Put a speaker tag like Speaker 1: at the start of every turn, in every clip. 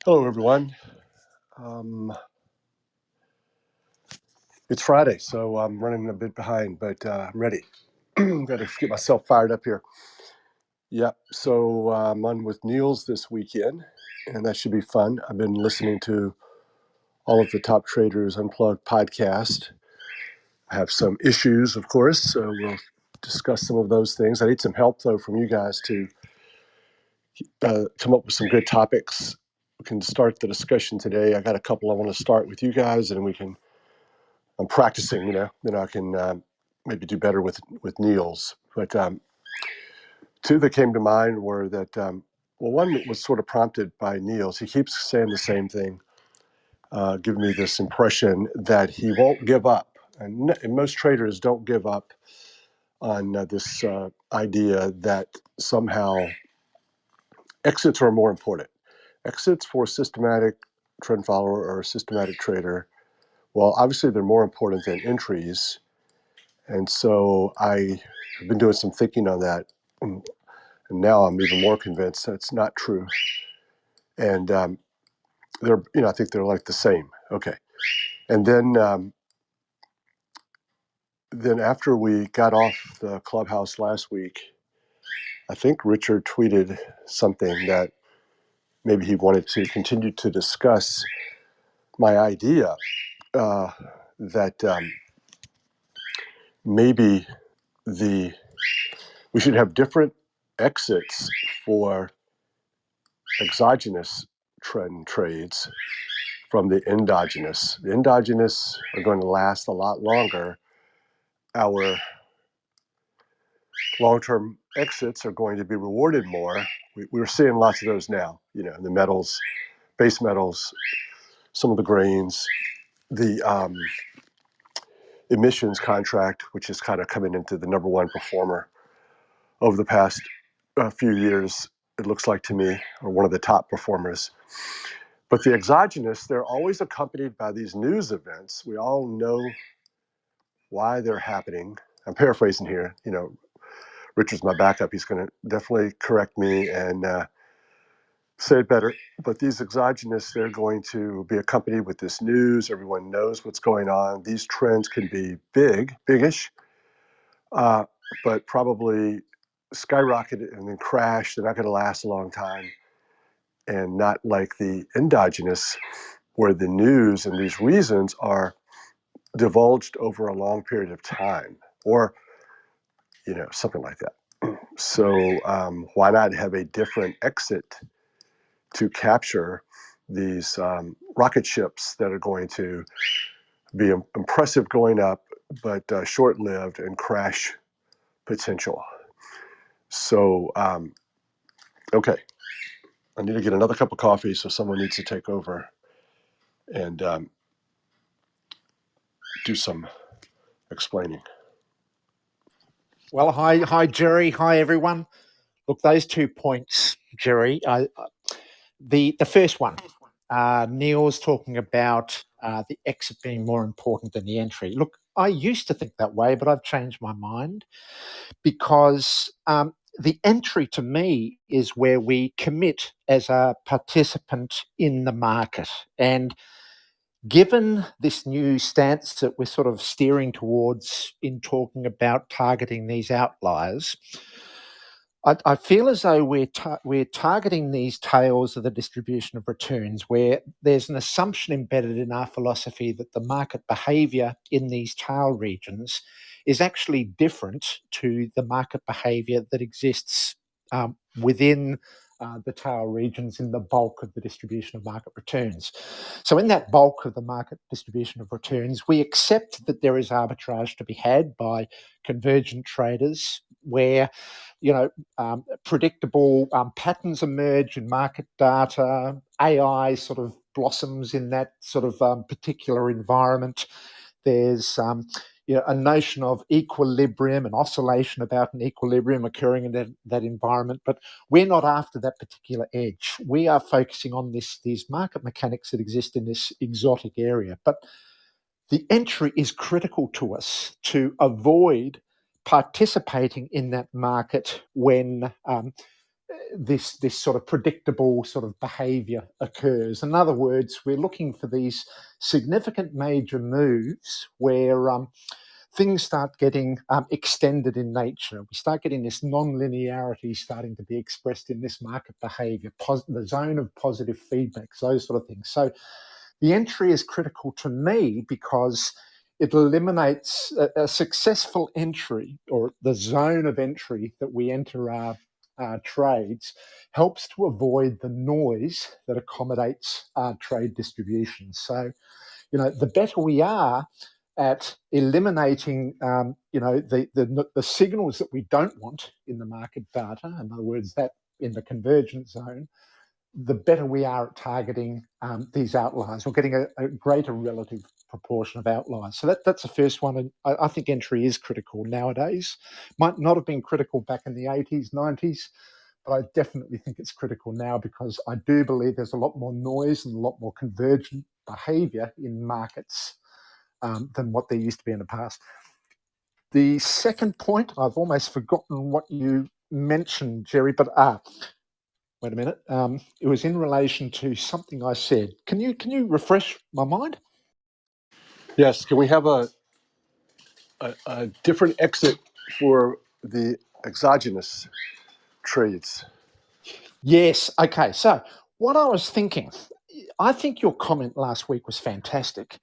Speaker 1: Hello, everyone. Um, it's Friday, so I'm running a bit behind, but I'm ready. Got to get myself fired up here. Yep. So I'm on with Niels this weekend, and that should be fun. I've been listening to all of the Top Traders Unplugged podcast. I have some issues, of course, so we'll discuss some of those things. I need some help, though, from you guys to come up with some good topics. We can start the discussion today. I got a couple I want to start with you guys, and we can I'm practicing, then I can maybe do better with Niels. But two that came to mind were that, well, one that was sort of prompted by Niels. He keeps saying the same thing, giving me this impression that he won't give up. And most traders don't give up on this idea that somehow exits are more important. Exits for a systematic trend follower or a systematic trader, well, obviously they're more important than entries. And so I have been doing some thinking on that, and now I'm even more convinced that's not true. And they're, I think they're like the same. Okay. And then after we got off the Clubhouse last week, I think Richard tweeted something that maybe he wanted to continue to discuss my idea that maybe the we should have different exits for exogenous trend trades from the endogenous. The endogenous are going to last a lot longer. Our long-term exits are going to be rewarded more. We're seeing lots of those now, in the metals, base metals, some of the grains, the emissions contract, which is kind of coming into the number one performer over the past few years, it looks like to me, or one of the top performers. But the exogenous, they're always accompanied by these news events. We all know why they're happening. I'm paraphrasing here. Richard's my backup. He's going to definitely correct me and say it better. But these exogenous, they're going to be accompanied with this news. Everyone knows what's going on. These trends can be biggish, uh, but probably skyrocket and then crash. They're not going to last a long time. And not like the endogenous, where the news and these reasons are divulged over a long period of time, or something like that. So why not have a different exit to capture these rocket ships that are going to be impressive going up, but short-lived and crash potential? So okay, I need to get another cup of coffee, so someone needs to take over and do some explaining.
Speaker 2: Well, hi, Jerry. Hi, everyone. Look, those 2 points, Jerry. The first one, Neil's talking about the exit being more important than the entry. Look, I used to think that way, but I've changed my mind because the entry to me is where we commit as a participant in the market. And given this new stance that we're sort of steering towards in talking about targeting these outliers, I feel as though we're targeting these tails of the distribution of returns, where there's an assumption embedded in our philosophy that the market behaviour in these tail regions is actually different to the market behaviour that exists within the tail regions in the bulk of the distribution of market returns. So in that bulk of the market distribution of returns, we accept that there is arbitrage to be had by convergent traders where predictable patterns emerge in market data. AI sort of blossoms in that sort of particular environment. There's a notion of equilibrium and oscillation about an equilibrium occurring in that environment, but we're not after that particular edge. We are focusing on these market mechanics that exist in this exotic area. But the entry is critical to us to avoid participating in that market when this sort of predictable sort of behavior occurs. In other words, we're looking for these significant major moves where things start getting extended in nature. We start getting this non-linearity starting to be expressed in this market behavior, the zone of positive feedbacks, those sort of things. So the entry is critical to me because it eliminates a successful entry, or the zone of entry that we enter our trades, helps to avoid the noise that accommodates trade distribution. So, the better we are at eliminating, the signals that we don't want in the market data, in other words, that in the convergence zone, the better we are at targeting these outliers, or getting a greater relative proportion of outliers. So that's the first one, and I think entry is critical nowadays. Might not have been critical back in the 80s, 90s, but I definitely think it's critical now, because I do believe there's a lot more noise and a lot more convergent behaviour in markets than what there used to be in the past. The second point, I've almost forgotten what you mentioned, Jerry, but wait a minute. It was in relation to something I said. Can you refresh my mind?
Speaker 1: Yes, can we have a different exit for the exogenous trades?
Speaker 2: Yes. Okay. So what I was thinking, I think your comment last week was fantastic,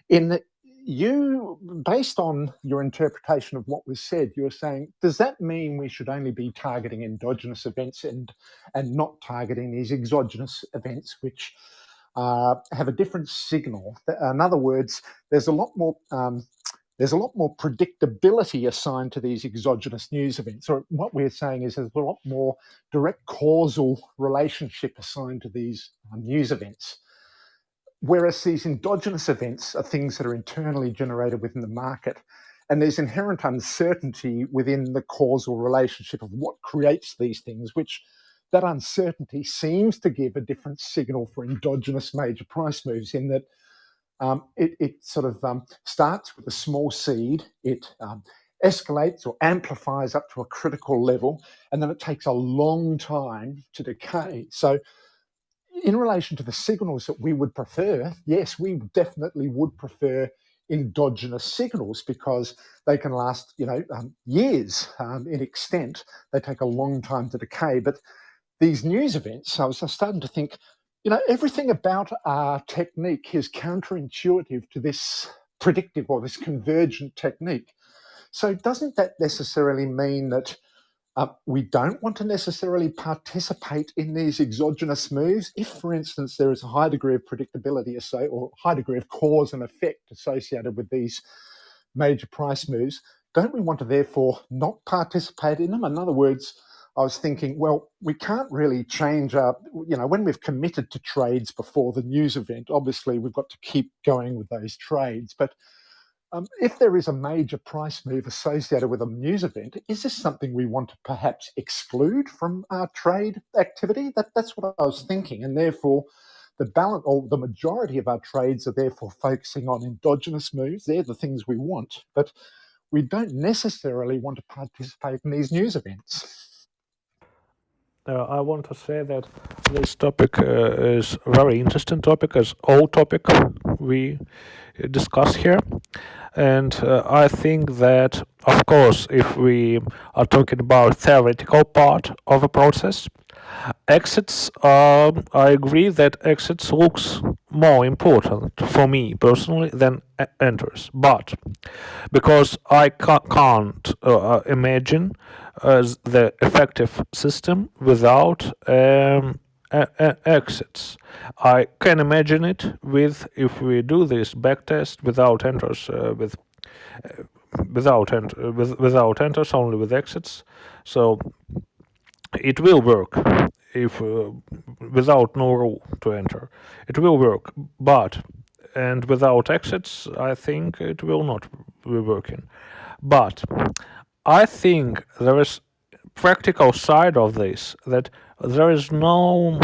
Speaker 2: in that you, based on your interpretation of what was said, you were saying, does that mean we should only be targeting endogenous events and not targeting these exogenous events, which have a different signal? In other words, there's a lot more predictability assigned to these exogenous news events. Or what we're saying is there's a lot more direct causal relationship assigned to these news events. Whereas these endogenous events are things that are internally generated within the market. And there's inherent uncertainty within the causal relationship of what creates these things, which that uncertainty seems to give a different signal for endogenous major price moves, in that it sort of starts with a small seed, it escalates or amplifies up to a critical level, and then it takes a long time to decay. So in relation to the signals that we would prefer, yes, we definitely would prefer endogenous signals, because they can last, years in extent. They take a long time to decay. But these news events, I was starting to think, everything about our technique is counterintuitive to this predictive or this convergent technique. So doesn't that necessarily mean that we don't want to necessarily participate in these exogenous moves? If, for instance, there is a high degree of predictability or high degree of cause and effect associated with these major price moves, don't we want to therefore not participate in them? In other words, I was thinking, well, we can't really change when we've committed to trades before the news event, obviously we've got to keep going with those trades. But if there is a major price move associated with a news event, is this something we want to perhaps exclude from our trade activity? That's what I was thinking. And therefore, the balance, or the majority of our trades, are therefore focusing on endogenous moves. They're the things we want, but we don't necessarily want to participate in these news events.
Speaker 3: I want to say that this topic is a very interesting topic, as all topic we discuss here. And I think that, of course, if we are talking about theoretical part of a process, exits, I agree that exits looks more important for me personally than enters. But because I can't imagine the effective system without exits. I can imagine it with, if we do this backtest without enters, without enters, only with exits. So it will work if without no rule to enter. It will work, but and without exits, I think it will not be working. But I think there is practical side of this, that there is no,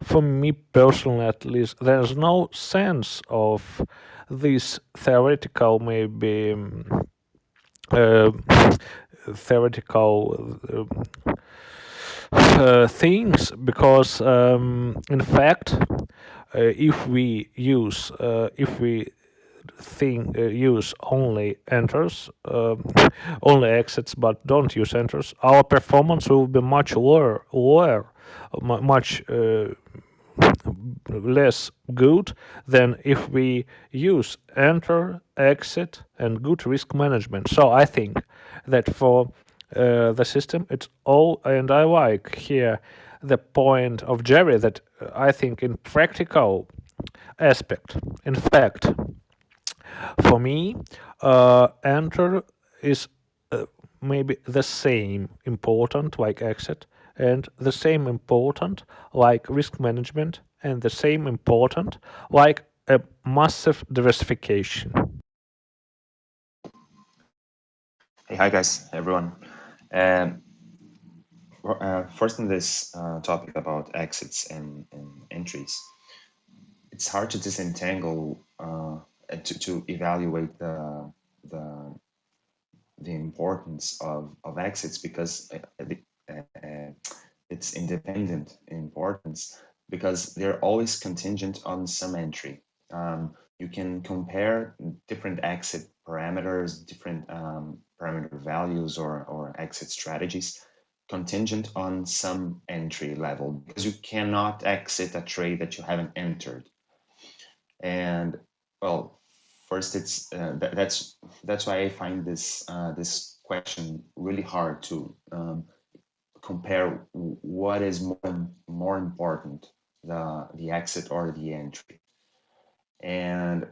Speaker 3: for me personally at least, there is no sense of this theoretical, maybe uh, theoretical things because in fact if we use only enters, only exits, but don't use enters, our performance will be much lower, much less good than if we use enter, exit, and good risk management. So I think that for the system, it's all, and I like here the point of Jerry that I think in practical aspect, in fact, for me, enter is maybe the same important like exit, and the same important like risk management, and the same important like a massive diversification.
Speaker 4: Hey, hi guys, everyone. Um, First on this topic about exits and entries, it's hard to disentangle to evaluate the the importance of exits because it's independent importance because they're always contingent on some entry. You can compare different exit parameters, different parameter values or exit strategies contingent on some entry level because you cannot exit a trade that you haven't entered. And well, first it's that's why I find this question really hard to compare what is more important, the exit or the entry. And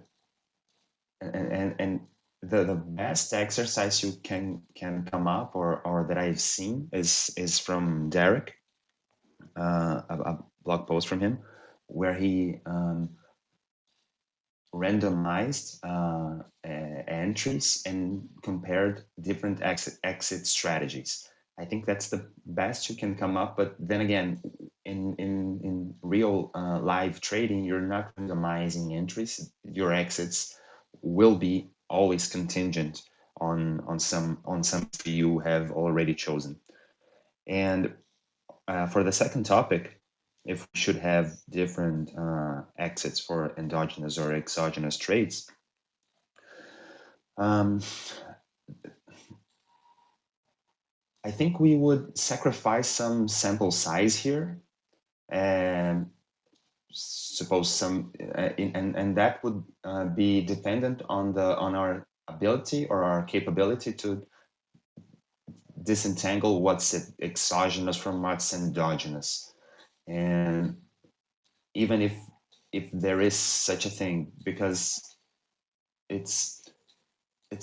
Speaker 4: and the best exercise you can come up or that I've seen is from Derek, a blog post from him where he randomized entries and compared different exit strategies. I think that's the best you can come up. But then again, in real live trading, you're not randomizing entries. Your exits will be always contingent on some you have already chosen. And for the second topic, if we should have different exits for endogenous or exogenous trades, I think we would sacrifice some sample size here, and suppose some, and that would be dependent on our ability or our capability to disentangle what's exogenous from what's endogenous, and even if there is such a thing, because it's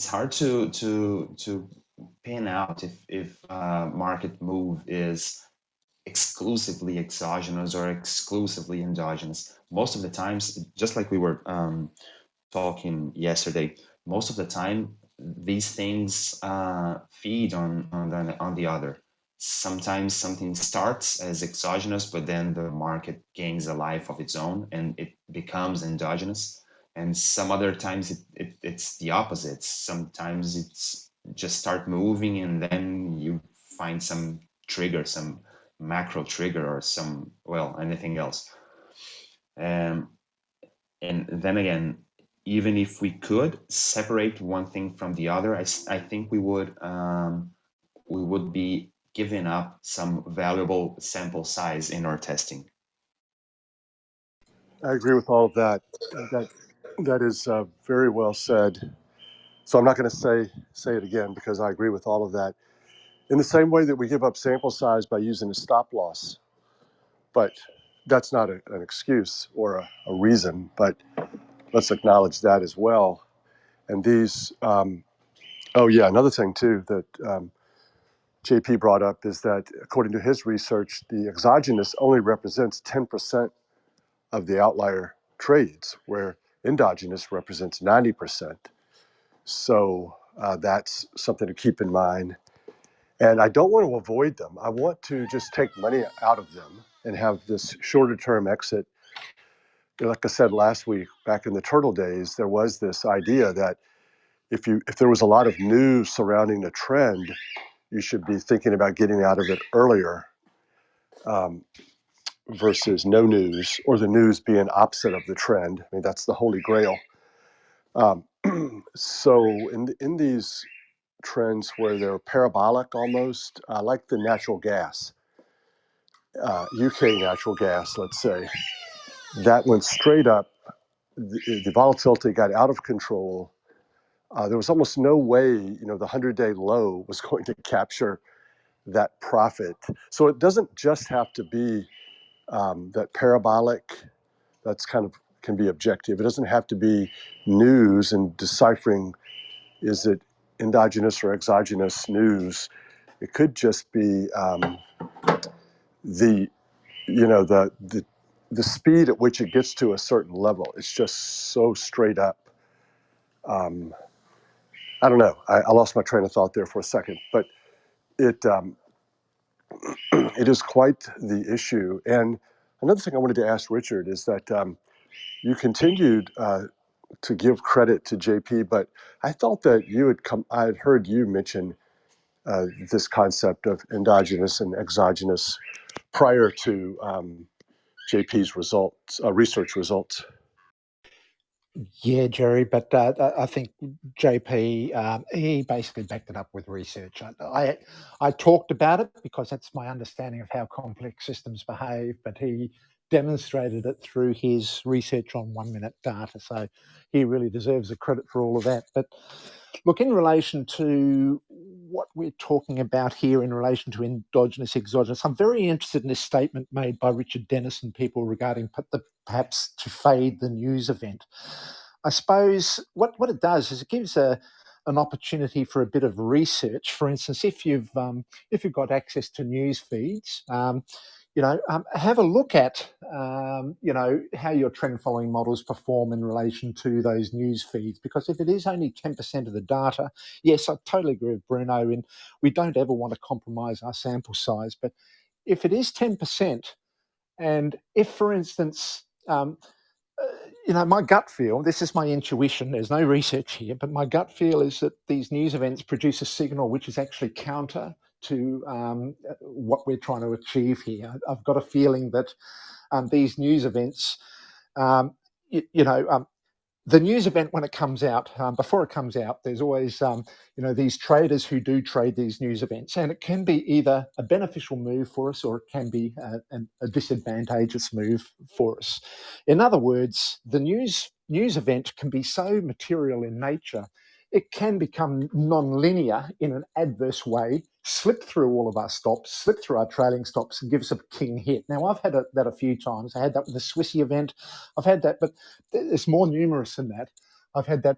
Speaker 4: hard to pin out if market move is exclusively exogenous or exclusively endogenous. Most of the times, just like we were talking yesterday, most of the time these things feed on the other. Sometimes something starts as exogenous, but then the market gains a life of its own and it becomes endogenous. And some other times it's the opposite. Sometimes it's just start moving and then you find some trigger, some macro trigger or some, well, anything else. And then again, even if we could separate one thing from the other, I think we would be giving up some valuable sample size in our testing.
Speaker 1: I agree with all of that. That is very well said. So I'm not going to say it again because I agree with all of that. In the same way that we give up sample size by using a stop loss, but that's not an excuse or a reason. But let's acknowledge that as well. And these, oh yeah, another thing too that JP brought up is that according to his research, the exogenous only represents 10% of the outlier trades, where endogenous represents 90%. So that's something to keep in mind. And I don't want to avoid them. I want to just take money out of them and have this shorter term exit. Like I said last week, back in the turtle days, there was this idea that if there was a lot of news surrounding a trend, you should be thinking about getting out of it earlier. um, versus no news, or the news being opposite of the trend. I mean, that's the holy grail. Um, so in these trends where they're parabolic almost, like the natural gas, UK natural gas, let's say, that went straight up. The volatility got out of control. There was almost no way, the 100-day low was going to capture that profit. So it doesn't just have to be that parabolic. That's kind of can be objective. It doesn't have to be news and deciphering, is it endogenous or exogenous news? It could just be the the speed at which it gets to a certain level. It's just so straight up. Um, I don't know. I lost my train of thought there for a second, but it it is quite the issue. And another thing I wanted to ask Richard is that you continued to give credit to JP, but I thought that I had heard you mention this concept of endogenous and exogenous prior to JP's results, research results.
Speaker 2: Yeah, Jerry, but I think JP, he basically backed it up with research. I talked about it because that's my understanding of how complex systems behave, but he demonstrated it through his research on 1-minute data. So he really deserves the credit for all of that. But look, in relation to what we're talking about here in relation to endogenous, exogenous, I'm very interested in this statement made by Richard Dennis and people regarding perhaps to fade the news event. I suppose what it does is it gives an opportunity for a bit of research. For instance, if you've got access to news feeds, have a look at how your trend following models perform in relation to those news feeds. Because if it is only 10% of the data, yes, I totally agree with Bruno. And we don't ever want to compromise our sample size. But if it is 10%, and if, for instance, my gut feel, this is my intuition, there's no research here, but my gut feel is that these news events produce a signal which is actually counter to what we're trying to achieve here. I've got a feeling that these news events, the news event when it comes out, before it comes out, there's always, these traders who do trade these news events, and it can be either a beneficial move for us or it can be a disadvantageous move for us. In other words, the news event can be so material in nature, it can become non-linear in an adverse way, slip through all of our stops, slip through our trailing stops and give us a king hit. Now, I've had that a few times. I had that with the Swissy event. I've had that, but it's more numerous than that. I've had that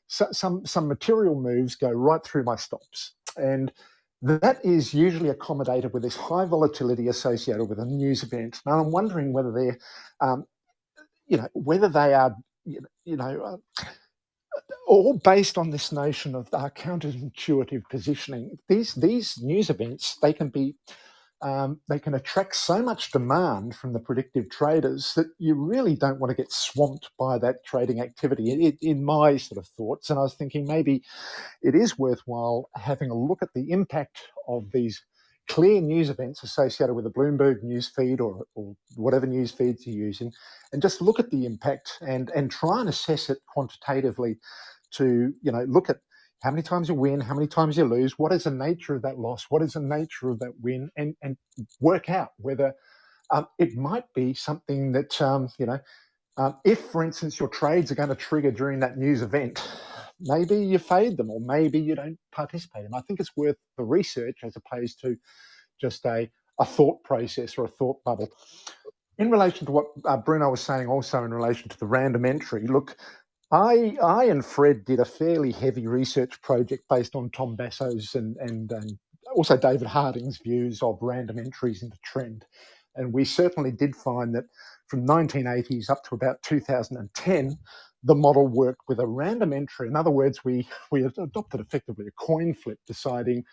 Speaker 2: some material moves go right through my stops, and that is usually accommodated with this high volatility associated with a news event. Now, I'm wondering whether they're, whether they are, all based on this notion of our counterintuitive positioning. These news events, they can attract so much demand from the predictive traders that you really don't want to get swamped by that trading activity, in my sort of thoughts. And I was thinking maybe it is worthwhile having a look at the impact of these clear news events associated with a Bloomberg news feed or whatever news feeds you're using, and just look at the impact and try and assess it quantitatively to, look at how many times you win, how many times you lose, what is the nature of that loss, what is the nature of that win, and work out whether it might be something that, if, for instance, your trades are going to trigger during that news event, maybe you fade them or maybe you don't participate in them. I think it's worth the research as opposed to just a thought process or a thought bubble. In relation to what Bruno was saying also in relation to the random entry, look, I and Fred did a fairly heavy research project based on Tom Basso's and also David Harding's views of random entries into trend. And we certainly did find that from 1980s up to about 2010, the model worked with a random entry. In other words, we adopted effectively a coin flip, deciding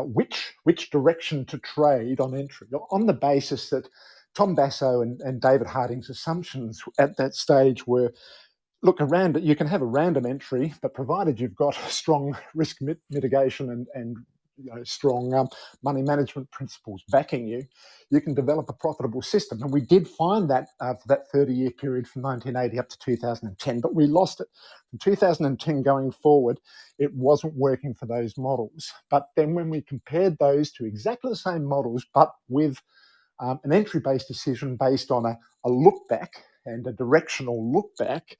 Speaker 2: which direction to trade on entry, on the basis that Tom Basso and David Harding's assumptions at that stage were, look, you can have a random entry, but provided you've got strong risk mitigation and strong money management principles backing you, you can develop a profitable system. And we did find that for that 30-year period from 1980 up to 2010, but we lost it. From 2010 going forward, it wasn't working for those models. But then when we compared those to exactly the same models, but with an entry-based decision based on a look back and a directional look back,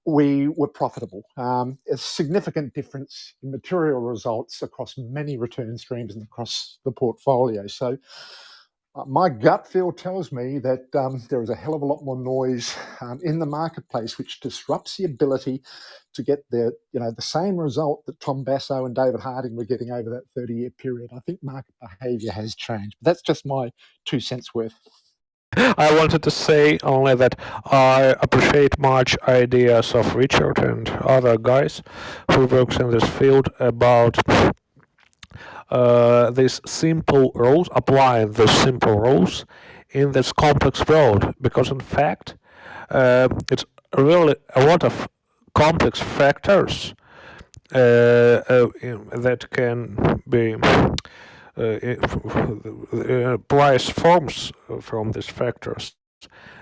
Speaker 2: we were profitable. A significant difference in material results across many return streams and across the portfolio. So my gut feel tells me that there is a hell of a lot more noise in the marketplace, which disrupts the ability to get the same result that Tom Basso and David Harding were getting over that 30-year period. I think market behaviour has changed. But that's just my 2 cents worth.
Speaker 3: I wanted to say only that I appreciate much ideas of Richard and other guys who works in this field about these simple rules, applying these simple rules in this complex world, because in fact it's really a lot of complex factors that can be price forms from these factors,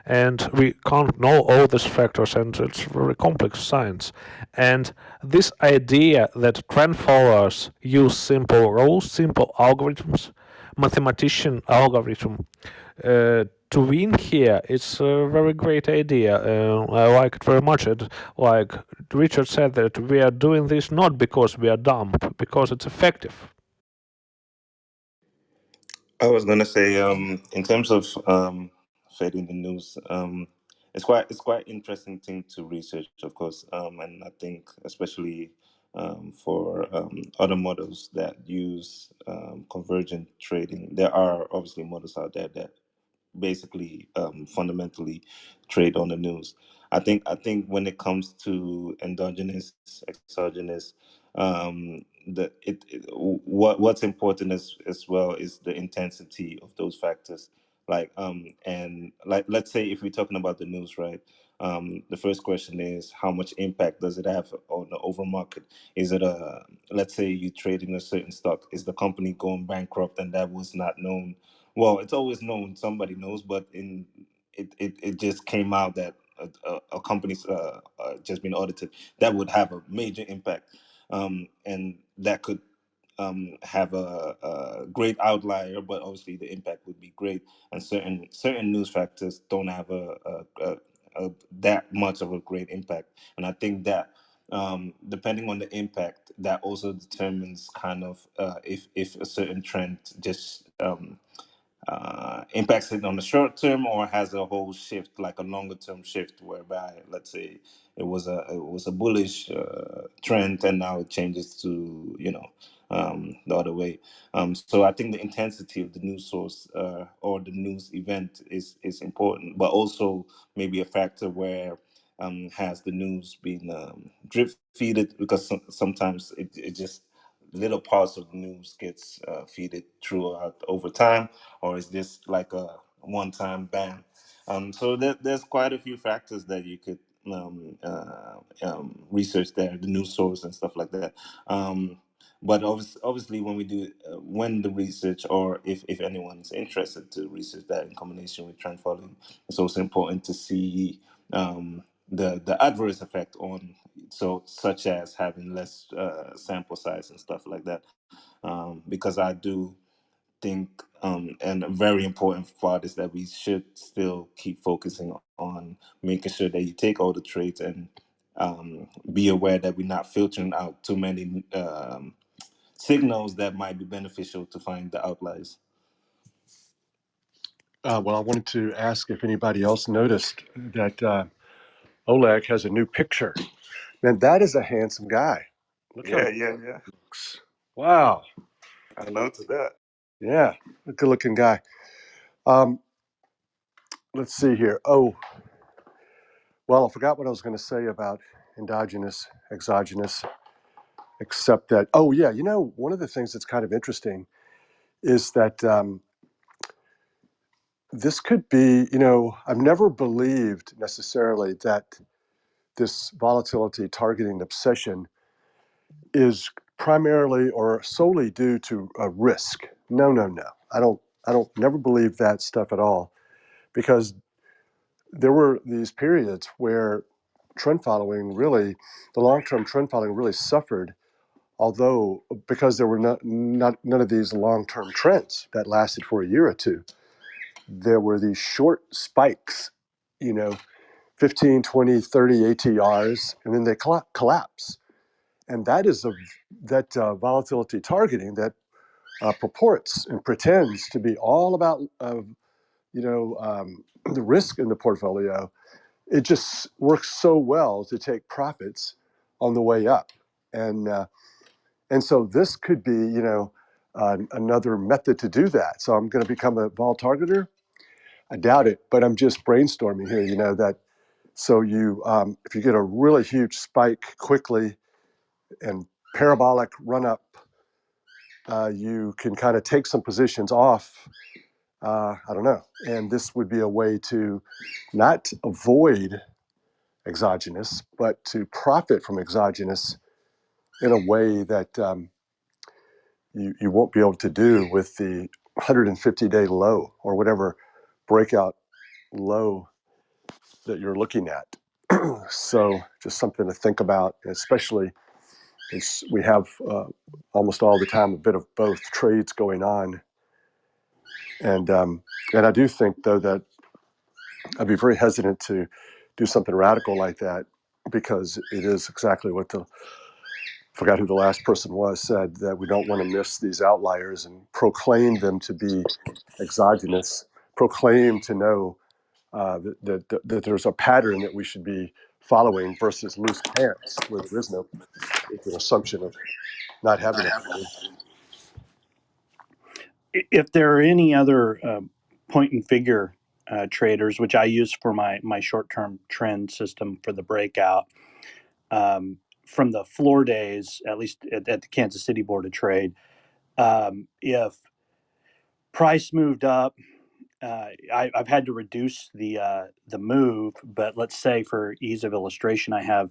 Speaker 3: and we can't know all these factors, and it's very complex science. And this idea that trend followers use simple rules, simple algorithms, mathematician algorithm to win here, it's a very great idea. I like it very much. Like Richard said, that we are doing this not because we are dumb, because it's effective.
Speaker 5: I was gonna say, in terms of fading the news, it's quite interesting thing to research, of course, and I think especially for other models that use convergent trading, there are obviously models out there that basically fundamentally trade on the news. I think when it comes to endogenous, exogenous, what's important as well is the intensity of those factors. Like and like, let's say if we're talking about the news, right? The first question is, how much impact does it have on the overall market? Is it a, let's say you trading a certain stock, is the company going bankrupt and that was not known? Well, it's always known, somebody knows, but it just came out that a company's just been audited. That would have a major impact, and that could have a great outlier, but obviously the impact would be great. And certain news factors don't have a that much of a great impact. And I think that depending on the impact, that also determines kind of if a certain trend just impacts it on the short term, or has a whole shift, like a longer term shift, whereby let's say it was a bullish trend and now it changes to the other way. So I think the intensity of the news source or the news event is important, but also maybe a factor where has the news been drip feeded, because sometimes it just little parts of the news gets feeded throughout over time, or is this like a one-time ban? So there's quite a few factors that you could research there, the news source and stuff like that. But obviously, when we do when the research, or if anyone's interested to research that in combination with trend following, it's also important to see the adverse effect on, so such as having less sample size and stuff like that. Because I do think, and a very important part is that we should still keep focusing on making sure that you take all the trades and be aware that we're not filtering out too many signals that might be beneficial to find the outliers.
Speaker 1: Well, I wanted to ask if anybody else noticed that Oleg has a new picture. Man, that is a handsome guy. Look how
Speaker 5: Yeah,
Speaker 1: he
Speaker 5: yeah, yeah.
Speaker 1: looks. Wow.
Speaker 5: I noticed that.
Speaker 1: Yeah, a good looking guy. Um, let's see here. Oh, well, I forgot what I was going to say about endogenous, exogenous, except that, oh, yeah, one of the things that's kind of interesting is that this could be, I've never believed necessarily that this volatility targeting obsession is primarily or solely due to a risk. No, no, no. I don't never believe that stuff at all, because there were these periods where trend following really, the long-term trend following really suffered, although because there were not none of these long-term trends that lasted for a year or two. There were these short spikes, you know, 15, 20, 30 ATRs, and then they collapse. And that is that volatility targeting that purports and pretends to be all about, the risk in the portfolio. It just works so well to take profits on the way up. And so this could be, another method to do that. So I'm going to become a vol targeter. I doubt it, but I'm just brainstorming here. That so if you get a really huge spike quickly and parabolic run up, you can kind of take some positions off. I don't know, and this would be a way to not avoid exogenous, but to profit from exogenous in a way that you won't be able to do with the 150-day low or whatever breakout low that you're looking at. So just something to think about, especially as we have almost all the time a bit of both trades going on. And I do think, though, that I'd be very hesitant to do something radical like that, because it is exactly what forgot who the last person was, said, that we don't want to miss these outliers and proclaim them to be exogenous, proclaim to know that there's a pattern that we should be following versus loose pants where there is no, it's an assumption of not having a pattern.
Speaker 6: If there are any other point and figure traders, which I use for my short term trend system for the breakout, from the floor days, at least at the Kansas City Board of Trade, if price moved up, I've had to reduce the move. But let's say, for ease of illustration, I have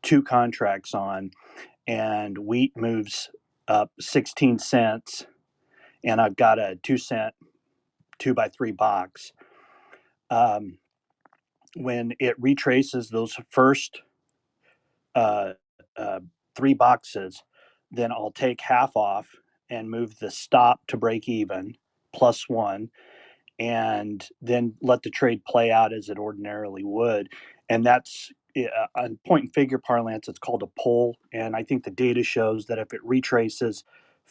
Speaker 6: two contracts on, and wheat moves up 16 cents, and I've got a 2-cent 2x3 box. When it retraces those first uh, uh, three boxes, then I'll take half off and move the stop to break even +1, and then let the trade play out as it ordinarily would. And that's on point and figure parlance, it's called a pull. And I think the data shows that if it retraces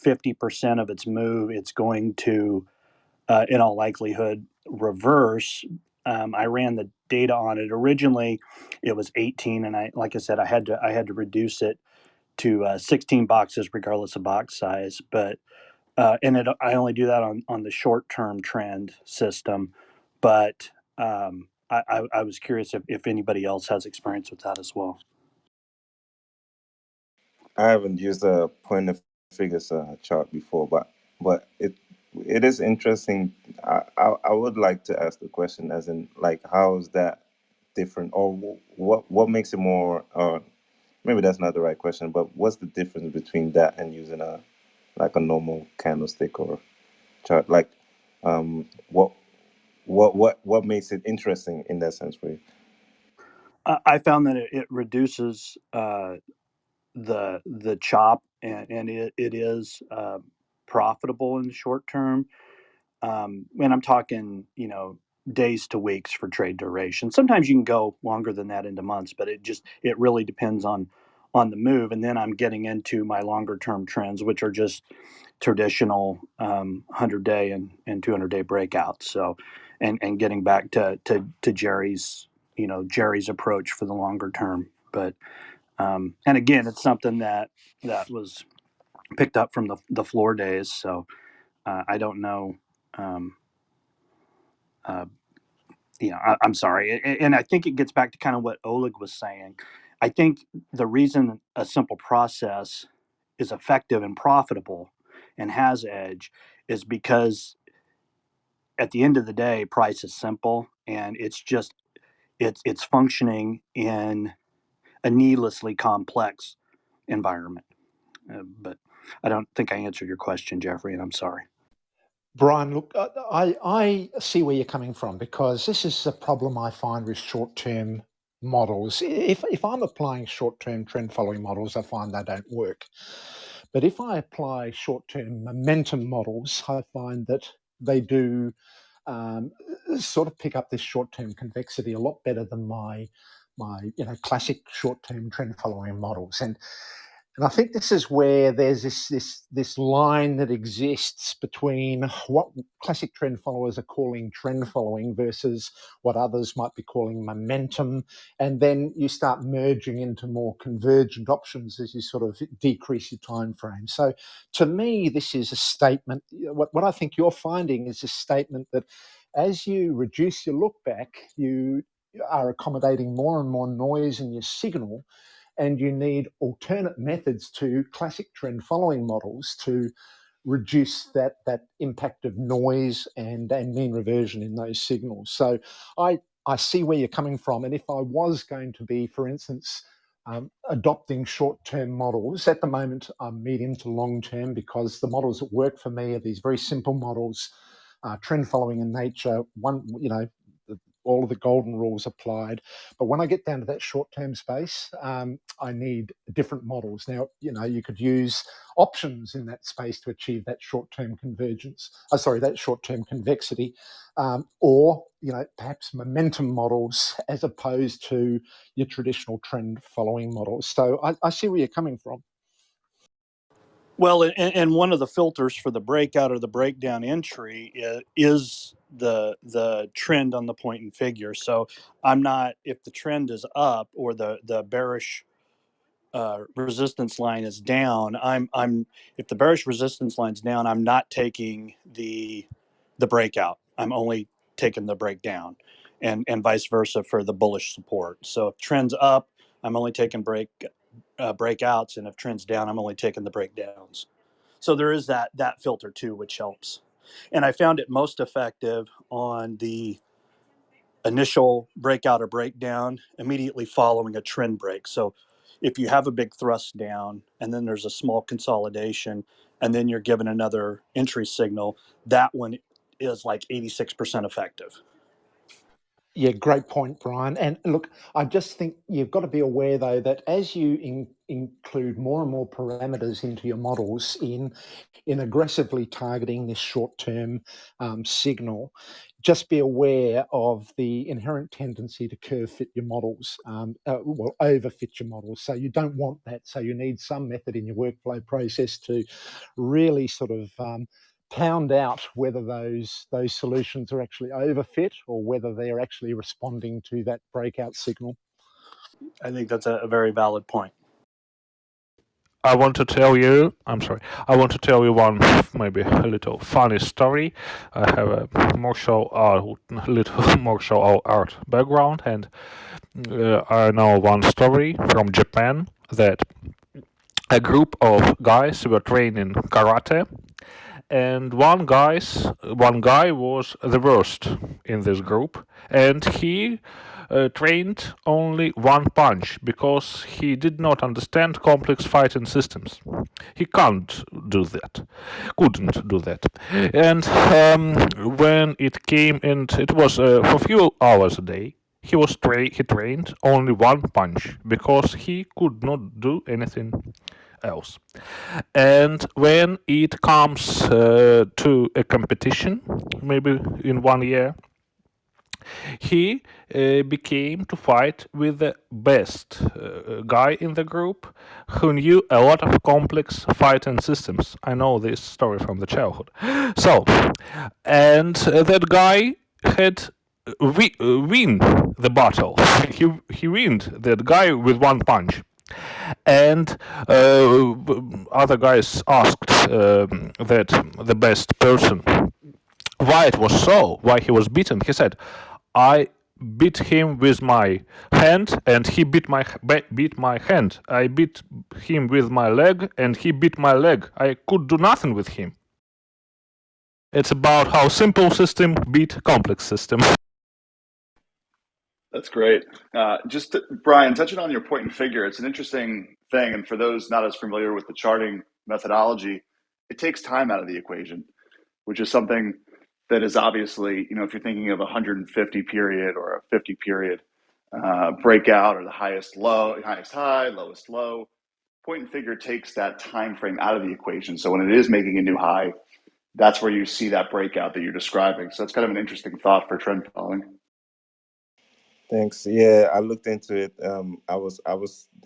Speaker 6: 50% of its move, it's going to, in all likelihood, reverse. I ran the data on it. Originally, it was 18, and like I said, I had to reduce it to 16 boxes, regardless of box size. But I only do that on the short term trend system. But I was curious if anybody else has experience with that as well.
Speaker 5: I haven't used a point of figures chart before, but it is interesting. I would like to ask the question, as in, like, how is that different, or what makes it more? Maybe that's not the right question, but what's the difference between that and using a normal candlestick or chart? Like, what what makes it interesting in that sense for you?
Speaker 6: I found that it reduces the chop, and it is profitable in the short term. And I'm talking, days to weeks for trade duration. Sometimes you can go longer than that into months, but it really depends on the move. And then I'm getting into my longer term trends, which are just traditional 100-day and 200-day breakouts. So, and getting back to Jerry's approach for the longer term. But and again, it's something that was picked up from the floor days. So I don't know. Um, uh, I'm sorry, and I think it gets back to kind of what Oleg was saying. I think the reason a simple process is effective and profitable and has edge is because at the end of the day, price is simple, and it's functioning in a needlessly complex environment. But I don't think I answered your question, Jeffrey, and I'm sorry.
Speaker 2: Brian, look, I see where you're coming from, because this is a problem I find with short-term models. If I'm applying short-term trend following models, I find they don't work. But if I apply short-term momentum models, I find that they do sort of pick up this short-term convexity a lot better than my classic short-term trend following models. And I think this is where there's this line that exists between what classic trend followers are calling trend following versus what others might be calling momentum. And then you start merging into more convergent options as you sort of decrease your time frame. So to me, this is a statement. What I think you're finding is a statement that as you reduce your look back, you are accommodating more and more noise in your signal, and you need alternate methods to classic trend following models to reduce that impact of noise and mean reversion in those signals. So I see where you're coming from. And if I was going to be, for instance, adopting short-term models, at the moment I'm medium to long-term, because the models that work for me are these very simple models, trend following in nature. All of the golden rules applied. But when I get down to that short-term space, I need different models. Now, you could use options in that space to achieve that short-term convergence. That short-term convexity, or perhaps momentum models as opposed to your traditional trend-following models. So I see where you're coming from.
Speaker 6: Well, and one of the filters for the breakout or the breakdown entry is the trend on the point and figure. So I'm not, if the trend is up or the bearish resistance line is down, I'm if the bearish resistance line's down, I'm not taking the breakout. I'm only taking the breakdown, and vice versa for the bullish support. So if trend's up, I'm only taking breakouts, and if trend's down, I'm only taking the breakdowns. So there is that filter too, which helps. And I found it most effective on the initial breakout or breakdown immediately following a trend break. So if you have a big thrust down and then there's a small consolidation and then you're given another entry signal, that one is like 86% effective.
Speaker 2: Yeah, great point, Brian. And look, I just think you've got to be aware, though, that as you include more and more parameters into your models in aggressively targeting this short-term signal, just be aware of the inherent tendency to curve fit your models, overfit your models. So you don't want that. So you need some method in your workflow process to really sort of pound out whether those solutions are actually overfit or whether they're actually responding to that breakout signal.
Speaker 6: I think that's a very valid point.
Speaker 3: I want to tell you one maybe a little funny story. I have a little martial art background, and I know one story from Japan that a group of guys were training karate, and one guy was the worst in this group, and he trained only one punch because he did not understand complex fighting systems. He couldn't do that, and when it came, and it was for a few hours a day, he trained only one punch because he could not do anything else. And when it comes to a competition, maybe in 1 year, he became to fight with the best guy in the group who knew a lot of complex fighting systems. I know this story from the childhood. So, and that guy had win the battle. He win that guy with one punch. And other guys asked that the best person why it was so, why he was beaten. He said, I beat him with my hand and he beat my hand. I beat him with my leg and he beat my leg. I could do nothing with him. It's about how simple system beat complex system.
Speaker 7: That's great. Brian, touching on your point and figure, it's an interesting thing. And for those not as familiar with the charting methodology, it takes time out of the equation, which is something that is obviously, if you're thinking of a 150 period or a 50 period breakout, or the highest low, highest high, lowest low, point and figure takes that time frame out of the equation. So when it is making a new high, that's where you see that breakout that you're describing. So that's kind of an interesting thought for trend following.
Speaker 5: Thanks. Yeah, I looked into it. I was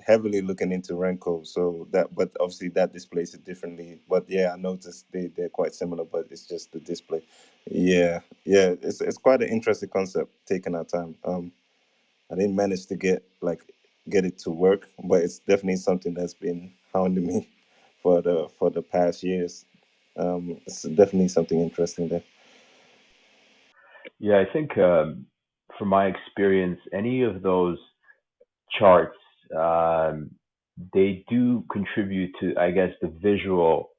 Speaker 5: heavily looking into Renko, so that, but obviously that displays it differently. But yeah, I noticed they're quite similar, but it's just the display. Yeah, yeah, it's quite an interesting concept. Taking our time. I didn't manage to get it to work, but it's definitely something that's been hounding me for the past years. It's definitely something interesting there.
Speaker 8: Yeah, I think from my experience, any of those charts, they do contribute to, I guess, the visual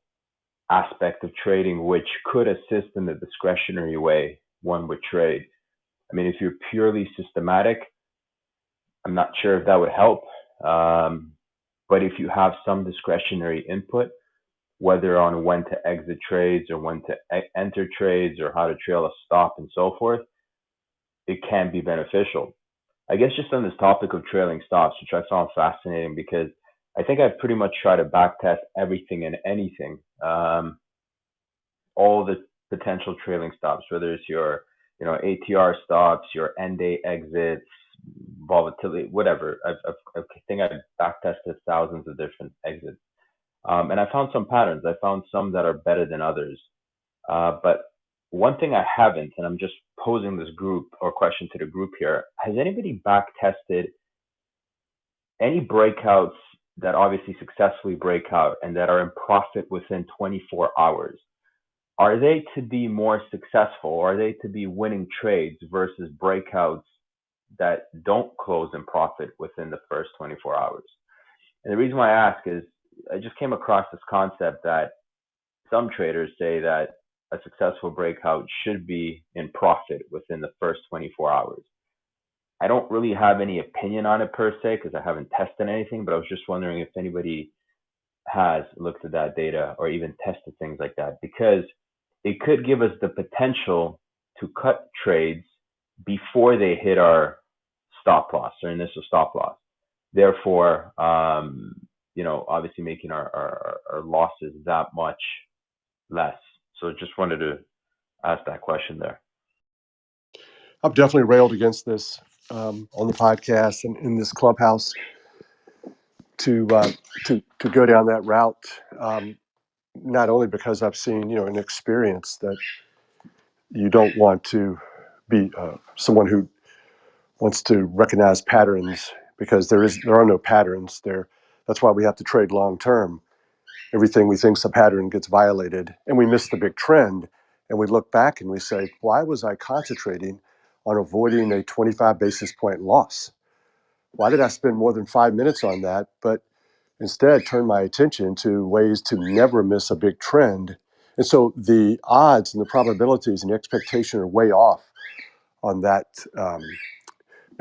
Speaker 8: aspect of trading, which could assist in the discretionary way one would trade. I mean, if you're purely systematic, I'm not sure if that would help. But if you have some discretionary input, whether on when to exit trades or when to enter trades or how to trail a stop and so forth, it can be beneficial. I guess just on this topic of trailing stops, which I found fascinating because I think I've pretty much tried to backtest everything and anything, all the potential trailing stops, whether it's your, ATR stops, your end day exits, volatility, whatever. I think I've backtested thousands of different exits, and I found some patterns. I found some that are better than others, but one thing I haven't, and I'm just posing this group or question to the group here, has anybody back tested any breakouts that obviously successfully break out and that are in profit within 24 hours? Are they to be more successful, or are they to be winning trades versus breakouts that don't close in profit within the first 24 hours? And the reason why I ask is I just came across this concept that some traders say that a successful breakout should be in profit within the first 24 hours. I don't really have any opinion on it per se because I haven't tested anything, but I was just wondering if anybody has looked at that data or even tested things like that, because it could give us the potential to cut trades before they hit our stop loss or initial stop loss. Therefore, obviously making our losses that much less. So just wanted to ask that question there.
Speaker 1: I've definitely railed against this on the podcast and in this clubhouse to go down that route. Not only because I've seen, an experience that you don't want to be someone who wants to recognize patterns, because there are no patterns there. That's why we have to trade long term. Everything we think's a pattern gets violated, and we miss the big trend. And we look back and we say, why was I concentrating on avoiding a 25 basis point loss? Why did I spend more than 5 minutes on that, but instead turn my attention to ways to never miss a big trend? And so the odds and the probabilities and the expectation are way off on that.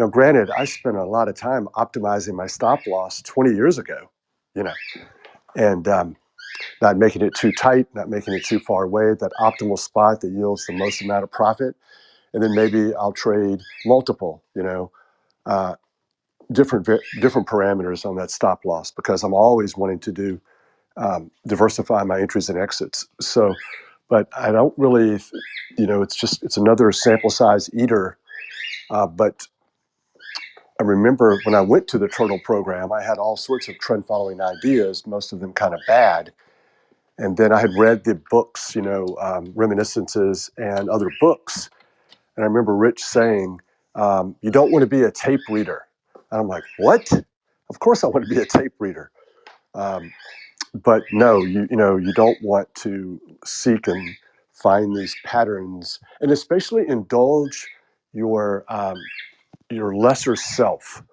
Speaker 1: Granted, I spent a lot of time optimizing my stop loss 20 years ago, and not making it too tight, not making it too far away, that optimal spot that yields the most amount of profit. And then maybe I'll trade multiple, different parameters on that stop loss, because I'm always wanting to do diversify my entries and exits. So, but I don't really, it's another sample size eater. But I remember when I went to the Turtle program, I had all sorts of trend following ideas, most of them kind of bad. And then I had read the books, Reminiscences and other books. And I remember Rich saying, you don't want to be a tape reader. And I'm like, what? Of course I want to be a tape reader. But no, you don't want to seek and find these patterns, and especially indulge your lesser self,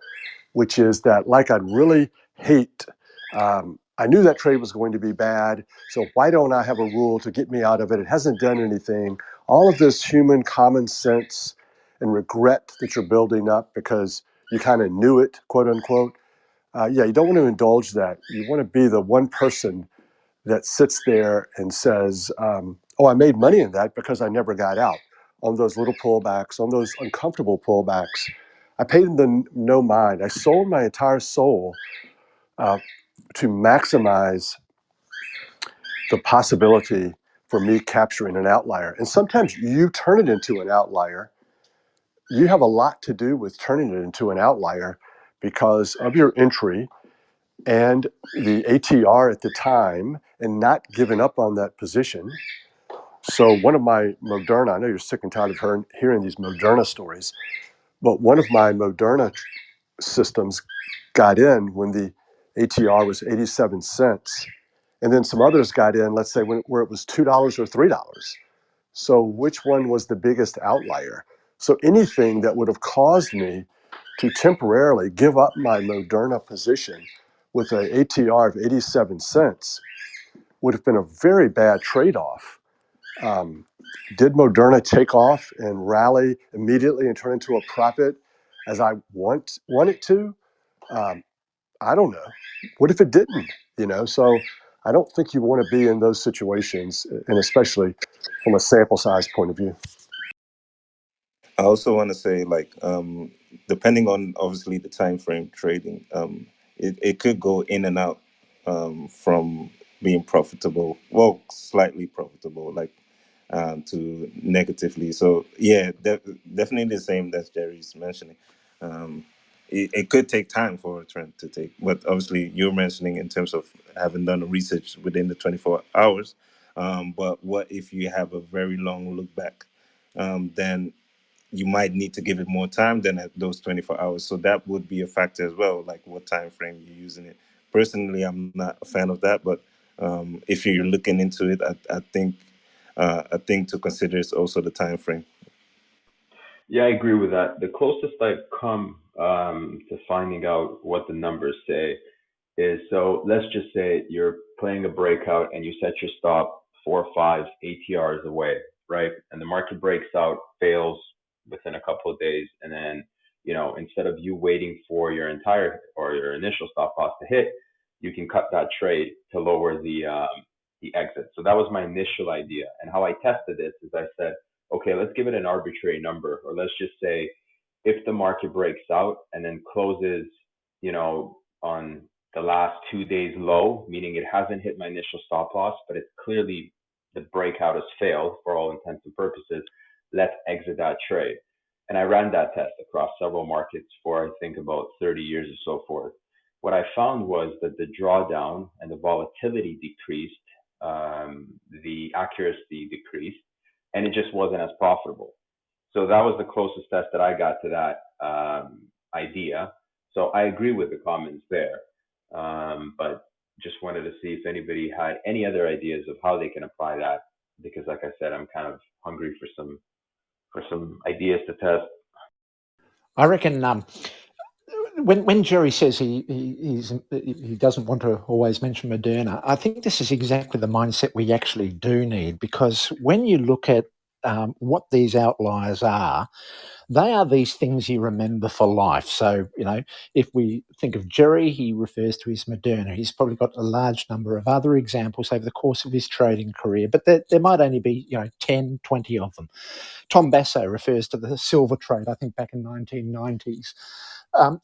Speaker 1: which is that, like, I'd really hate. I knew that trade was going to be bad, so why don't I have a rule to get me out of it? It hasn't done anything. All of this human common sense and regret that you're building up because you kind of knew it, quote unquote. You don't want to indulge that. You want to be the one person that sits there and says, oh, I made money in that because I never got out on those little pullbacks, on those uncomfortable pullbacks. I paid them no mind. I sold my entire soul to maximize the possibility for me capturing an outlier. And sometimes you turn it into an outlier. You have a lot to do with turning it into an outlier because of your entry and the ATR at the time and not giving up on that position. So one of my Moderna, I know you're sick and tired of hearing these Moderna stories, but one of my Moderna systems got in when the ATR was 87 cents. And then some others got in, let's say, where it was $2 or $3. So which one was the biggest outlier? So anything that would have caused me to temporarily give up my Moderna position with an ATR of 87 cents would have been a very bad trade-off. Did Moderna take off and rally immediately and turn into a profit as I want it to? I don't know. What if it didn't? So I don't think you want to be in those situations, and especially from a sample size point of view.
Speaker 5: I also want to say, like, depending on obviously the time frame trading, it could go in and out from being profitable, well, slightly profitable, like to negatively. So yeah, definitely the same that Jerry's mentioning. It could take time for a trend to take, but obviously you're mentioning in terms of having done the research within the 24 hours. But what if you have a very long look back? Then you might need to give it more time than at those 24 hours. So that would be a factor as well, like what time frame you're using it. Personally, I'm not a fan of that, but if you're looking into it, I think a thing to consider is also the time frame.
Speaker 8: Yeah, I agree with that. The closest I've come to finding out what the numbers say is, so let's just say you're playing a breakout and you set your stop 4 or 5 ATRs away, right? And the market breaks out, fails within a couple of days, and then instead of you waiting for your entire or your initial stop loss to hit, you can cut that trade to lower the exit. So that was my initial idea, and how I tested this is I said, okay, let's give it an arbitrary number, or let's just say if the market breaks out and then closes, on the last 2 days low, meaning it hasn't hit my initial stop loss, but it's clearly the breakout has failed for all intents and purposes, let's exit that trade. And I ran that test across several markets for, I think, about 30 years or so forth. What I found was that the drawdown and the volatility decreased, the accuracy decreased, and it just wasn't as profitable. So that was the closest test that I got to that idea. So I agree with the comments there, but just wanted to see if anybody had any other ideas of how they can apply that, because like I said, I'm kind of hungry for some ideas to test.
Speaker 2: I reckon when Jerry says he doesn't want to always mention Moderna, I think this is exactly the mindset we actually do need, because when you look at what these outliers are, they are these things you remember for life. So, if we think of Jerry, he refers to his Moderna. He's probably got a large number of other examples over the course of his trading career, but there might only be 10, 20 of them. Tom Basso refers to the silver trade, I think back in 1990s.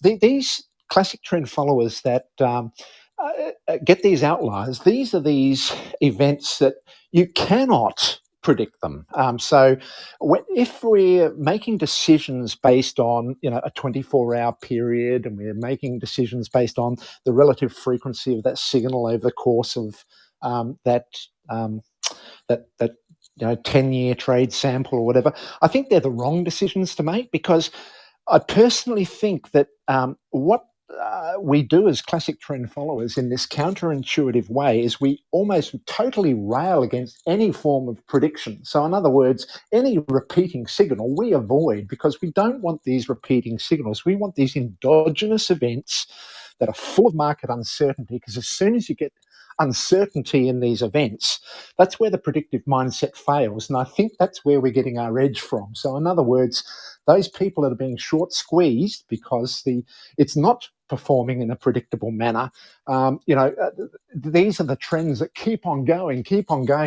Speaker 2: These classic trend followers that get these outliers, these are these events that you cannot predict them. So if we're making decisions based on a 24-hour period, and we're making decisions based on the relative frequency of that signal over the course of that 10-year trade sample or whatever, I think they're the wrong decisions to make, because I personally think that what we do as classic trend followers in this counterintuitive way is we almost totally rail against any form of prediction. So in other words, any repeating signal we avoid, because we don't want these repeating signals. We want these endogenous events that are full of market uncertainty, because as soon as you get uncertainty in these events, that's where the predictive mindset fails. And I think that's where we're getting our edge from. So in other words, those people that are being short squeezed because it's not performing in a predictable manner. These are the trends that keep on going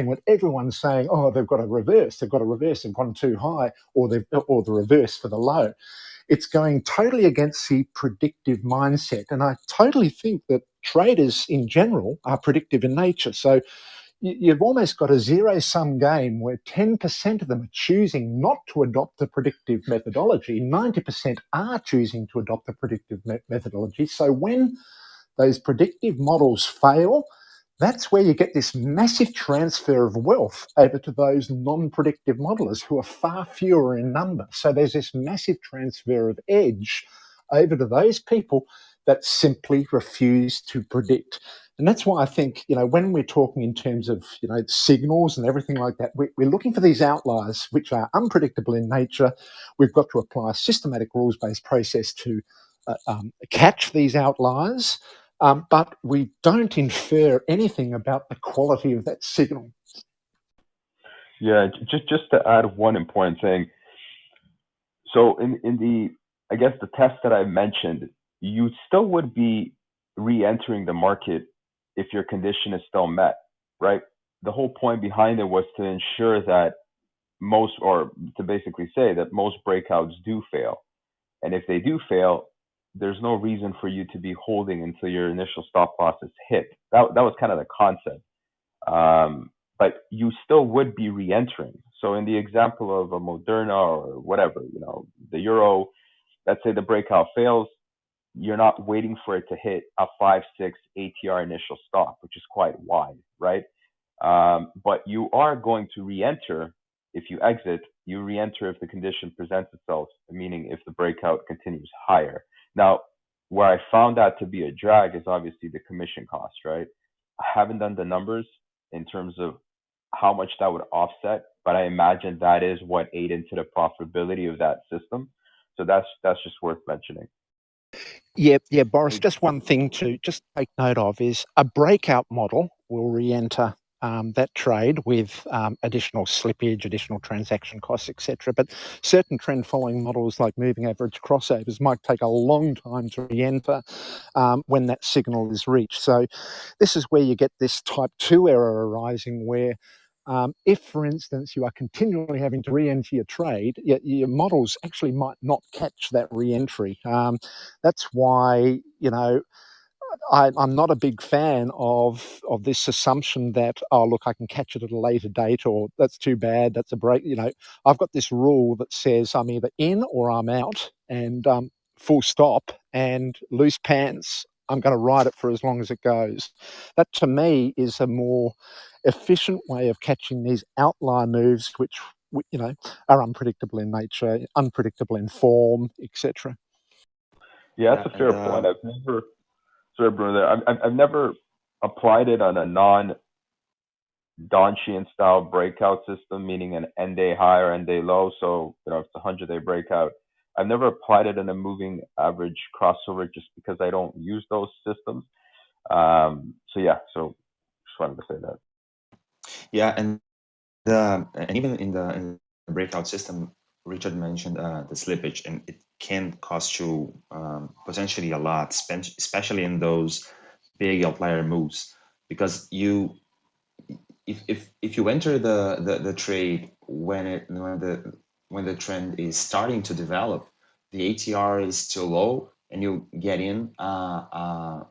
Speaker 2: when everyone's saying, oh, they've got a reverse, they've gone too high, or the reverse for the low. It's going totally against the predictive mindset. And I totally think that traders in general are predictive in nature. So you've almost got a zero-sum game where 10% of them are choosing not to adopt the predictive methodology. 90% are choosing to adopt the predictive methodology. So when those predictive models fail, that's where you get this massive transfer of wealth over to those non-predictive modelers who are far fewer in number. So there's this massive transfer of edge over to those people that simply refuse to predict. And that's why I think, when we're talking in terms of, signals and everything like that, we're looking for these outliers which are unpredictable in nature. We've got to apply a systematic rules-based process to catch these outliers. But we don't infer anything about the quality of that signal.
Speaker 8: Yeah, just to add one important thing. So in the, I guess, the test that I mentioned, you still would be re-entering the market if your condition is still met, right? The whole point behind it was to ensure that or to basically say that most breakouts do fail. And if they do fail, there's no reason for you to be holding until your initial stop loss is hit. That was kind of the concept. But you still would be re-entering. So in the example of a Moderna or whatever, the euro, let's say the breakout fails, you're not waiting for it to hit a 5-6 ATR initial stop, which is quite wide, right? But you are going to re-enter. If you exit, you re-enter if the condition presents itself, meaning if the breakout continues higher. Now, where I found that to be a drag is obviously the commission cost, right? I haven't done the numbers in terms of how much that would offset, but I imagine that is what ate into the profitability of that system. So that's just worth mentioning.
Speaker 2: Yeah, Boris, just one thing to just take note of is a breakout model will re-enter that trade with additional slippage, additional transaction costs, etc. But certain trend following models like moving average crossovers might take a long time to re-enter when that signal is reached. So this is where you get this type 2 error arising where if, for instance, you are continually having to re-enter your trade, your models actually might not catch that re-entry. That's why, I'm not a big fan of this assumption that, oh, look, I can catch it at a later date, or that's too bad, that's a break. I've got this rule that says I'm either in or I'm out, and full stop, and loose pants, I'm going to ride it for as long as it goes. That, to me, is a more efficient way of catching these outlier moves, which, are unpredictable in nature, unpredictable in form, etc.
Speaker 8: Yeah, that's a fair point. I've never, sorry, Bruno, I've never applied it on a non-Donchian style breakout system, meaning an end day high or end day low. So, if it's a 100-day breakout, I've never applied it in a moving average crossover just because I don't use those systems. So just wanted to say that.
Speaker 4: Yeah, and even in the breakout system, Richard mentioned the slippage, and it can cost you potentially a lot, especially in those big outlier moves, because if you enter the trade when the trend is starting to develop, the ATR is still low, and you get in a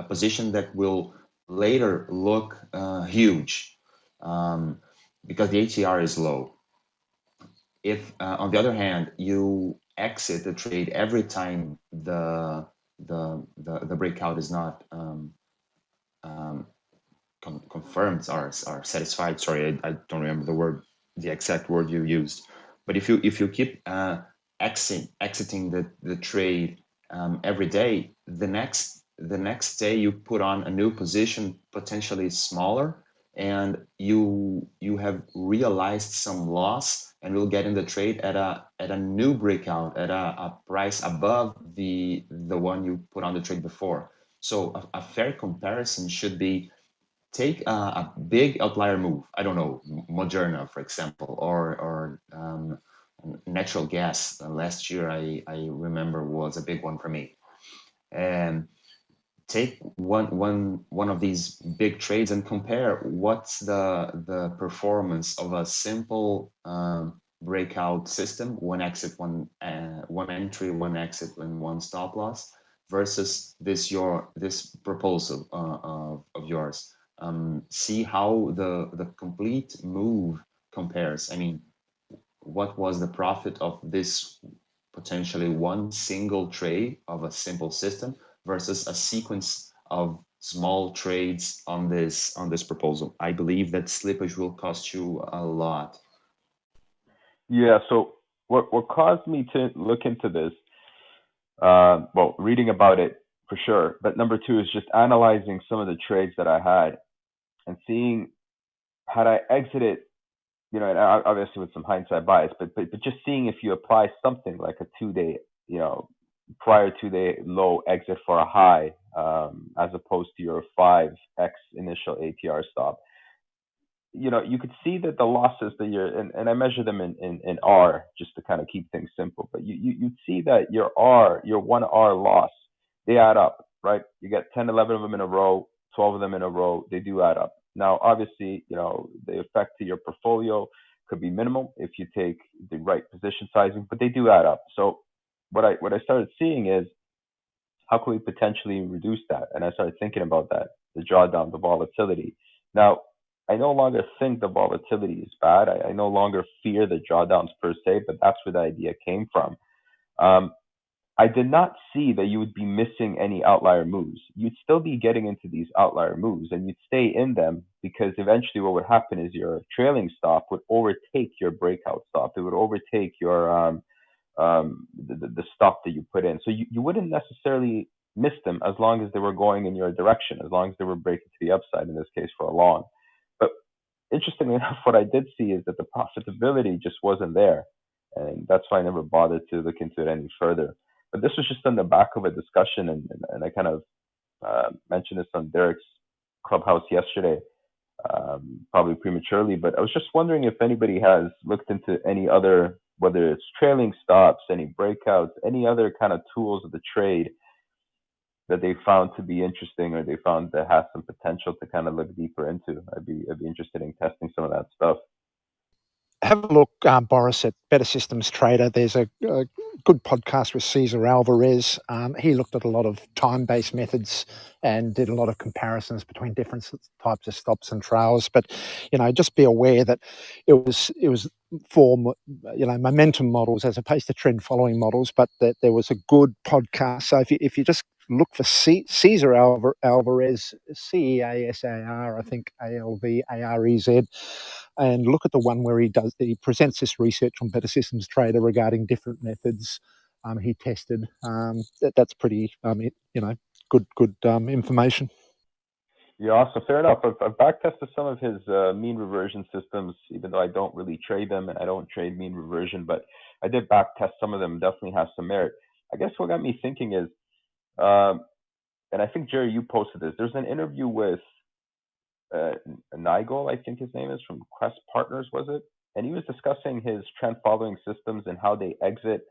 Speaker 4: position that will later look huge, because the ATR is low. If on the other hand you exit the trade every time the breakout is not confirmed or satisfied. Sorry, I don't remember the exact word you used. But if you keep exiting the trade every day, the next day you put on a new position, potentially smaller, and you have realized some loss, and will get in the trade at a new breakout at a price above the one you put on the trade before. So a fair comparison should be take a big outlier move. I don't know, Moderna, for example, or natural gas. Last year, I remember was a big one for me. And take one of these big trades and compare what's the performance of a simple breakout system, one exit, one entry, one exit, and one stop loss, versus this proposal of yours. See how the complete move compares. I mean, what was the profit of this potentially one single trade of a simple system versus a sequence of small trades on this proposal? I believe that slippage will cost you a lot.
Speaker 8: Yeah. So what caused me to look into this? Well, reading about it for sure, but number two is just analyzing some of the trades that I had and seeing had I exited, and obviously with some hindsight bias, but just seeing if you apply something like a 2-day, prior 2-day low exit for a high, as opposed to your 5x initial ATR stop, you could see that the losses that and I measure them in R just to kind of keep things simple, but you'd see that your 1R loss, they add up, right? You get 10, 11 of them in a row, 12 of them in a row, they do add up. Now, obviously, the effect to your portfolio could be minimal if you take the right position sizing, but they do add up. So what I started seeing is, how can we potentially reduce that? And I started thinking about that, the drawdown, the volatility. Now, I no longer think the volatility is bad. I no longer fear the drawdowns per se, but that's where the idea came from. I did not see that you would be missing any outlier moves. You'd still be getting into these outlier moves and you'd stay in them, because eventually what would happen is your trailing stop would overtake your breakout stop. It would overtake your the stop that you put in. So you wouldn't necessarily miss them as long as they were going in your direction, as long as they were breaking to the upside, in this case for a long. But interestingly enough, what I did see is that the profitability just wasn't there. And that's why I never bothered to look into it any further. But this was just on the back of a discussion, and I kind of mentioned this on Derek's Clubhouse yesterday, probably prematurely, but I was just wondering if anybody has looked into any other, whether it's trailing stops, any breakouts, any other kind of tools of the trade that they found to be interesting, or they found that has some potential to kind of look deeper into. I'd be interested in testing some of that stuff.
Speaker 2: Have a look, Boris, at Better Systems Trader. There's a good podcast with Cesar Alvarez. He looked at a lot of time-based methods and did a lot of comparisons between different types of stops and trails. But just be aware that it was for momentum models as opposed to trend following models. But that there was a good podcast. So if you just look for Cesar Alvarez, CEASAR, I think ALVAREZ, and look at the one where he presents this research on Better Systems Trader regarding different methods he tested. That's pretty good information.
Speaker 8: Yeah, so fair enough. I've backtested some of his mean reversion systems, even though I don't really trade them and I don't trade mean reversion, but I did backtest some of them. Definitely has some merit. I guess what got me thinking is, and I think Jerry, you posted this. There's an interview with Nigel, I think his name is, from Quest Partners, was it? And he was discussing his trend following systems and how they exit.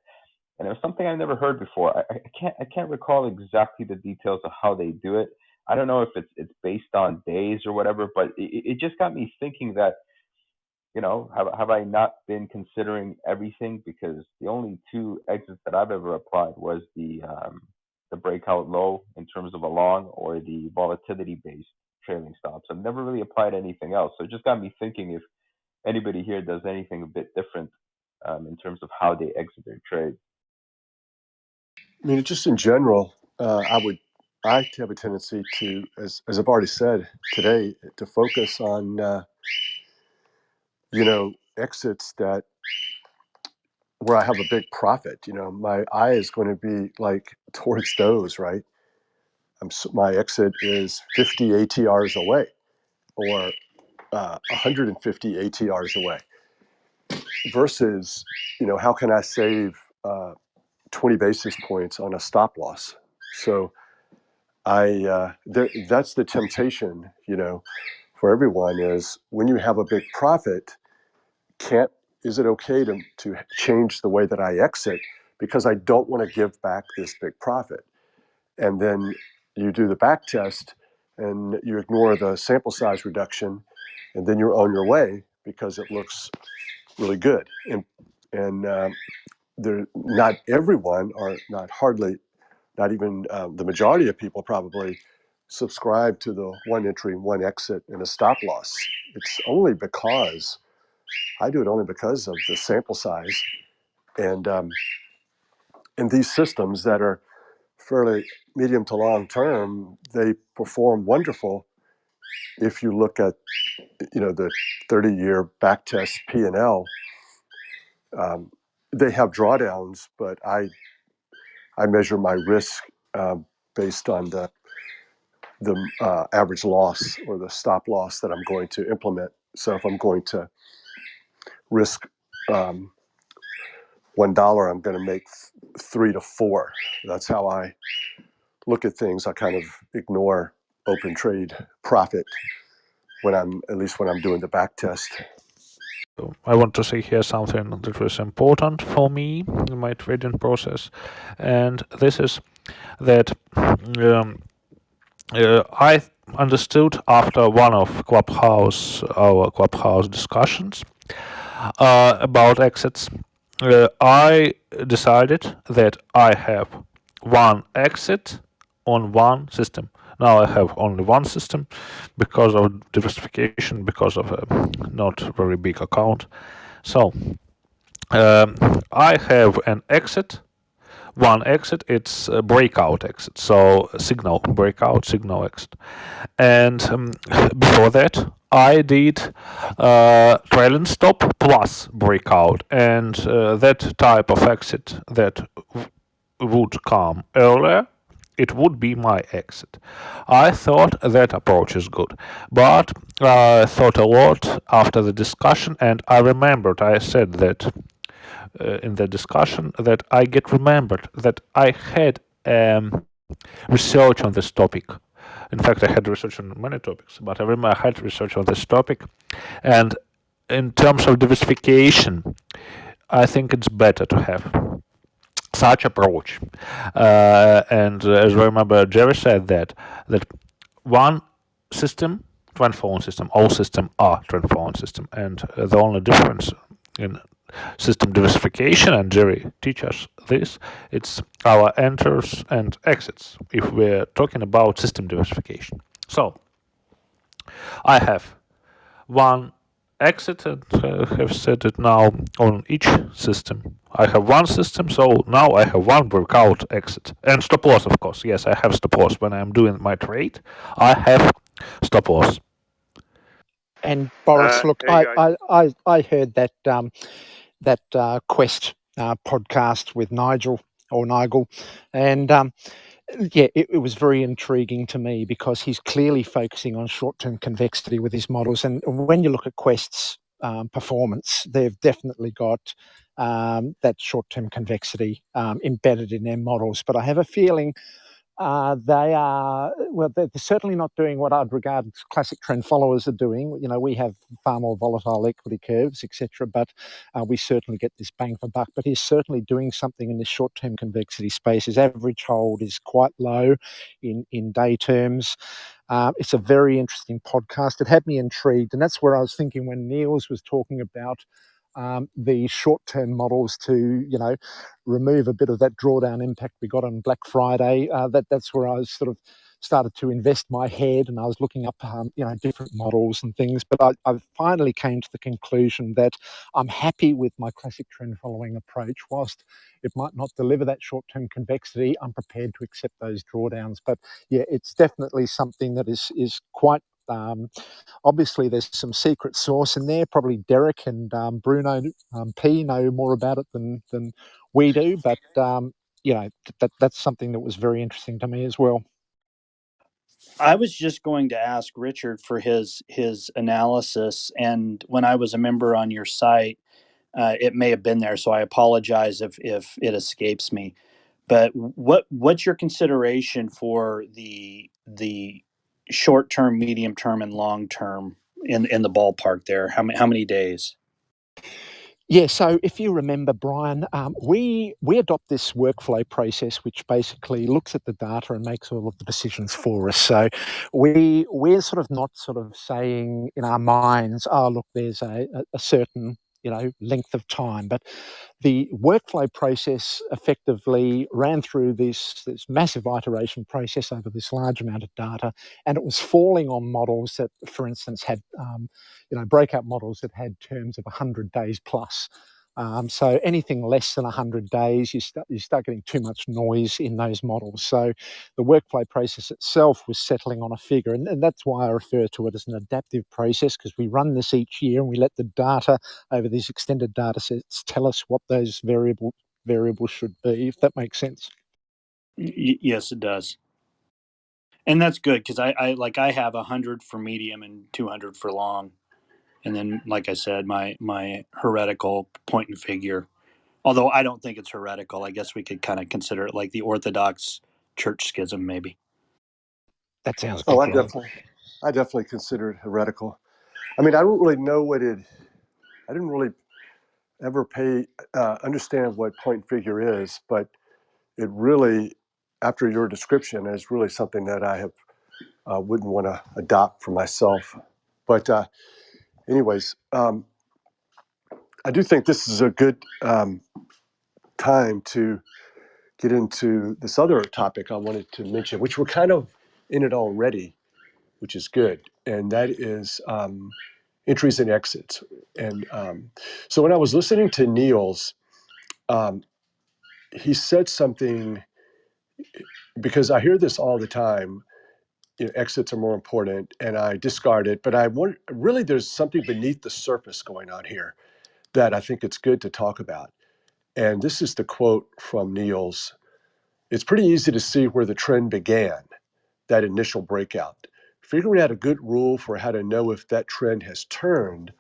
Speaker 8: And it was something I've never heard before. I can't recall exactly the details of how they do it. I don't know if it's based on days or whatever, but it just got me thinking that, have I not been considering everything? Because the only two exits that I've ever applied was the breakout low in terms of a long, or the volatility based trailing stops. I've never really applied anything else. So it just got me thinking if anybody here does anything a bit different in terms of how they exit their trade.
Speaker 1: I mean, just in general, I have a tendency to, as I've already said today, to focus on exits that where I have a big profit. My eye is going to be like towards those, right? My exit is 50 ATRs away, or 150 ATRs away, versus how can I save 20 basis points on a stop loss? So that's the temptation, for everyone is when you have a big profit, is it okay to change the way that I exit because I don't want to give back this big profit? And then you do the back test and you ignore the sample size reduction, and then you're on your way because it looks really good. And not everyone, or not even the majority of people probably subscribe to the one entry, one exit, and a stop loss. It's only because I do it only because of the sample size and these systems that are fairly medium to long term. They perform wonderful if you look at the 30-year back test P&L. They have drawdowns, but I measure my risk based on the average loss or the stop loss that I'm going to implement. So if I'm going to risk $1, I'm going to make 3 to 4. That's how I look at things. I kind of ignore open trade profit when I'm doing the back test.
Speaker 3: I want to say here something that was important for me in my trading process, and this is that I understood after one of our Clubhouse discussions about exits. I decided that I have one exit on one system. Now I have only one system because of diversification, because of a not very big account. So I have an exit. One exit, it's a breakout exit, so signal breakout, signal exit. And before that, I did trailing stop plus breakout, and that type of exit that would come earlier, it would be my exit. I thought that approach is good, but I thought a lot after the discussion, and I remembered I said that in the discussion that I get remembered that I had research on this topic. In fact, I had research on many topics, but I remember I had research on this topic. And in terms of diversification, I think it's better to have such approach. And as I remember, Jerry said that one system, trend following system, all systems are trend following system, and the only difference in system diversification, and Jerry teaches this, it's our enters and exits if we're talking about system diversification. So I have one exit and have set it now on each system. I have one system, so now I have one breakout exit. And stop loss, of course. Yes, I have stop loss. When I'm doing my trade, I have stop loss.
Speaker 2: And Boris, look,
Speaker 1: Hey guys.
Speaker 2: I heard that Quest podcast with Nigel, and yeah, it was very intriguing to me because he's clearly focusing on short-term convexity with his models. And when you look at Quest's performance, they've definitely got that short-term convexity embedded in their models. But I have a feeling they're certainly not doing what I'd regard as classic trend followers are doing. We have far more volatile equity curves, etc. But we certainly get this bang for buck. But he's certainly doing something in this short-term convexity space. His average hold is quite low in day terms. It's a very interesting podcast. It had me intrigued, and that's where I was thinking when Niels was talking about the short-term models to, remove a bit of that drawdown impact we got on Black Friday. That's where I was sort of started to invest my head, and I was looking up, different models and things. But I finally came to the conclusion that I'm happy with my classic trend following approach. Whilst it might not deliver that short-term convexity, I'm prepared to accept those drawdowns. But yeah, it's definitely something that is quite obviously, there's some secret sauce in there. Probably Derek and Bruno P know more about it than we do. But that's something that was very interesting to me as well.
Speaker 6: I was just going to ask Richard for his analysis, and when I was a member on your site, it may have been there, so I apologize if it escapes me. But what's your consideration for the short term, medium term, and long term in the ballpark there? How many days?
Speaker 2: Yeah, so if you remember, Brian, we adopt this workflow process, which basically looks at the data and makes all of the decisions for us. So we're sort of not sort of saying in our minds, oh, look, there's a certain length of time, but the workflow process effectively ran through this massive iteration process over this large amount of data, and it was falling on models that, for instance, had breakout models that had terms of 100 days plus. So anything less than 100 days, you start getting too much noise in those models. So the workflow process itself was settling on a figure, and that's why I refer to it as an adaptive process, because we run this each year and we let the data over these extended data sets tell us what those variables should be, if that makes sense.
Speaker 6: Yes, it does. And that's good, because I have 100 for medium and 200 for long. And then, like I said, my heretical point and figure, although I don't think it's heretical, I guess we could kind of consider it like the Orthodox Church schism, maybe.
Speaker 2: That sounds
Speaker 1: Oh,
Speaker 2: good, Jerry.
Speaker 1: I definitely consider it heretical. I mean, I don't really know I didn't really ever understand what point figure is, but it really, after your description, is really something that I have wouldn't want to adopt for myself. But anyways, I do think this is a good time to get into this other topic I wanted to mention, which we're kind of in it already, which is good, and that is entries and exits. And so when I was listening to Niels, um, he said something, because I hear this all the time. Exits are more important, and I discard it. But really, there's something beneath the surface going on here that I think it's good to talk about. And this is the quote from Niels. It's pretty easy to see where the trend began, that initial breakout. Figuring out a good rule for how to know if that trend has turned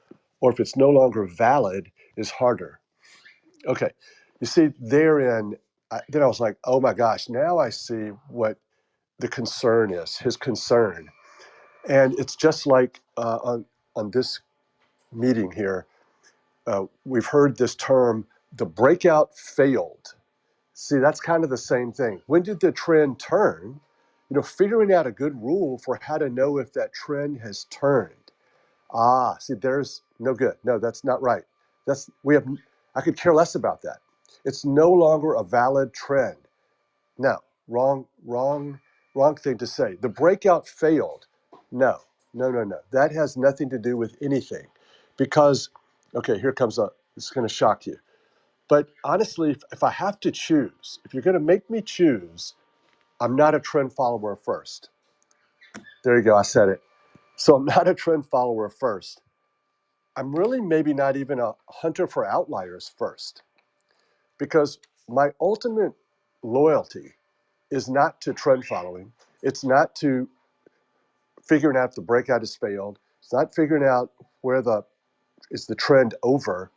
Speaker 1: or if it's no longer valid is harder. Okay, you see, therein, then I was like, oh my gosh, now I see what the concern is, his concern. And it's just like on this meeting here, we've heard this term, the breakout failed. See, that's kind of the same thing. When did the trend turn? Figuring out a good rule for how to know if that trend has turned. See, there's no good. No, that's not right. I could care less about that. It's no longer a valid trend. No, wrong thing to say. The breakout failed. No. That has nothing to do with anything. Because, okay, this is going to shock you. But honestly, if I have to choose, if you're going to make me choose, I'm not a trend follower first. There you go, I said it. So I'm not a trend follower first. I'm really maybe not even a hunter for outliers first. Because my ultimate loyalty is not to trend following. It's not to figuring out if the breakout has failed. It's not figuring out is the trend over.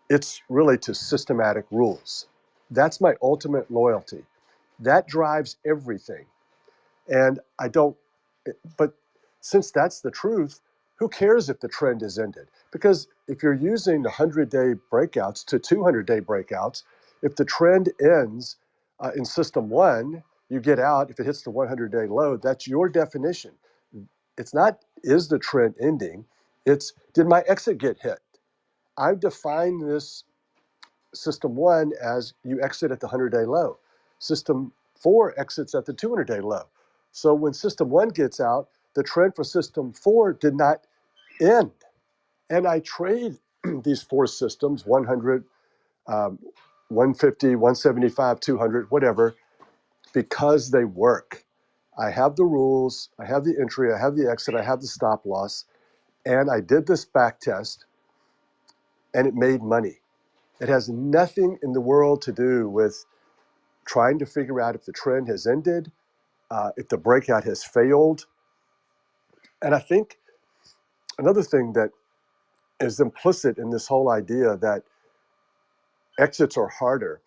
Speaker 1: It's really to systematic rules. That's my ultimate loyalty. That drives everything. And but since that's the truth, who cares if the trend is ended? Because if you're using 100-day breakouts to 200-day breakouts, if the trend ends in system one, you get out. If it hits the 100-day low, that's your definition. It's not, is the trend ending? It's, did my exit get hit? I've defined this system one as you exit at the 100-day low. System four exits at the 200-day low. So when system one gets out, the trend for system four did not end. And I trade these four systems, 100, 150, 175, 200, whatever, because they work. I have the rules, I have the entry, I have the exit, I have the stop loss, and I did this back test and it made money. It has nothing in the world to do with trying to figure out if the trend has ended, if the breakout has failed. And I think another thing that is implicit in this whole idea that exits are harder,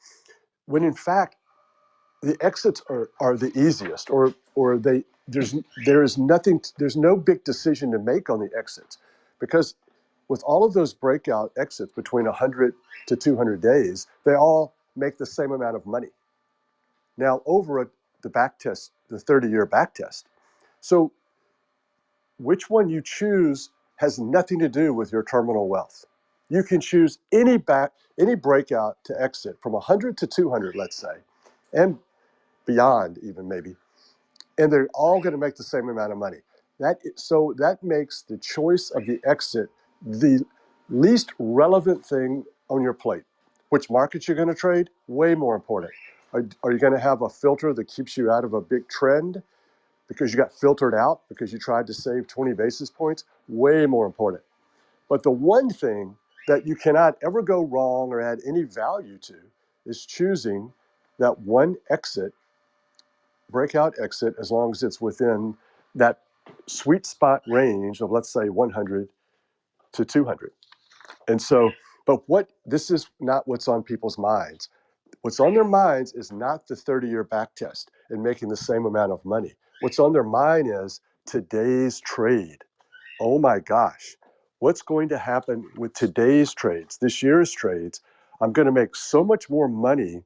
Speaker 1: when in fact, the exits are the easiest, or there is nothing, there's no big decision to make on the exits, because with all of those breakout exits between 100 to 200 days, they all make the same amount of money. Now over the back test, the 30-year back test. So which one you choose has nothing to do with your terminal wealth. You can choose any breakout to exit from 100 to 200, let's say, and beyond even maybe, and they're all going to make the same amount of money. So that makes the choice of the exit the least relevant thing on your plate. Which markets you're going to trade, way more important. Are you going to have a filter that keeps you out of a big trend because you got filtered out because you tried to save 20 basis points? Way more important. But the one thing that you cannot ever go wrong or add any value to is choosing that one exit, breakout exit, as long as it's within that sweet spot range of, let's say, 100 to 200. And so, but this is not what's on people's minds. What's on their minds is not the 30-year back test and making the same amount of money. What's on their mind is today's trade. Oh my gosh, what's going to happen with today's trades, this year's trades? I'm going to make so much more money.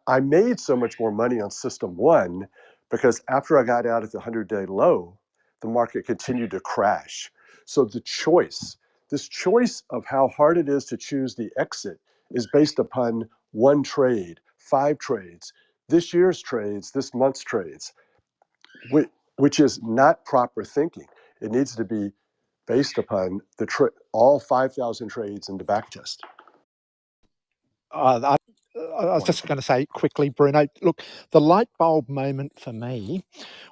Speaker 1: I made so much more money on system one because after I got out at the 100-day low, the market continued to crash. So this choice of how hard it is to choose the exit is based upon one trade, 5 trades, this year's trades, this month's trades, which is not proper thinking. It needs to be based upon all 5,000 trades in the back test.
Speaker 2: I was just going to say quickly, Bruno, look, the light bulb moment for me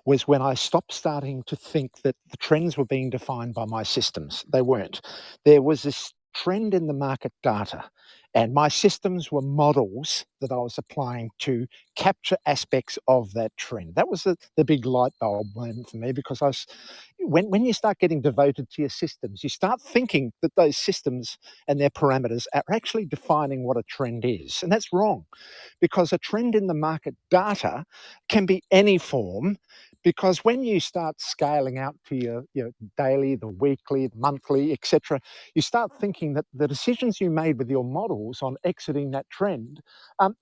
Speaker 2: was when I stopped starting to think that the trends were being defined by my systems. They weren't. There was this trend in the market data, and my systems were models that I was applying to capture aspects of that trend. That was the big light bulb moment for me, because when you start getting devoted to your systems, you start thinking that those systems and their parameters are actually defining what a trend is. And that's wrong, because a trend in the market data can be any form, because when you start scaling out to your daily, the weekly, the monthly, etc., you start thinking that the decisions you made with your models on exiting that trend,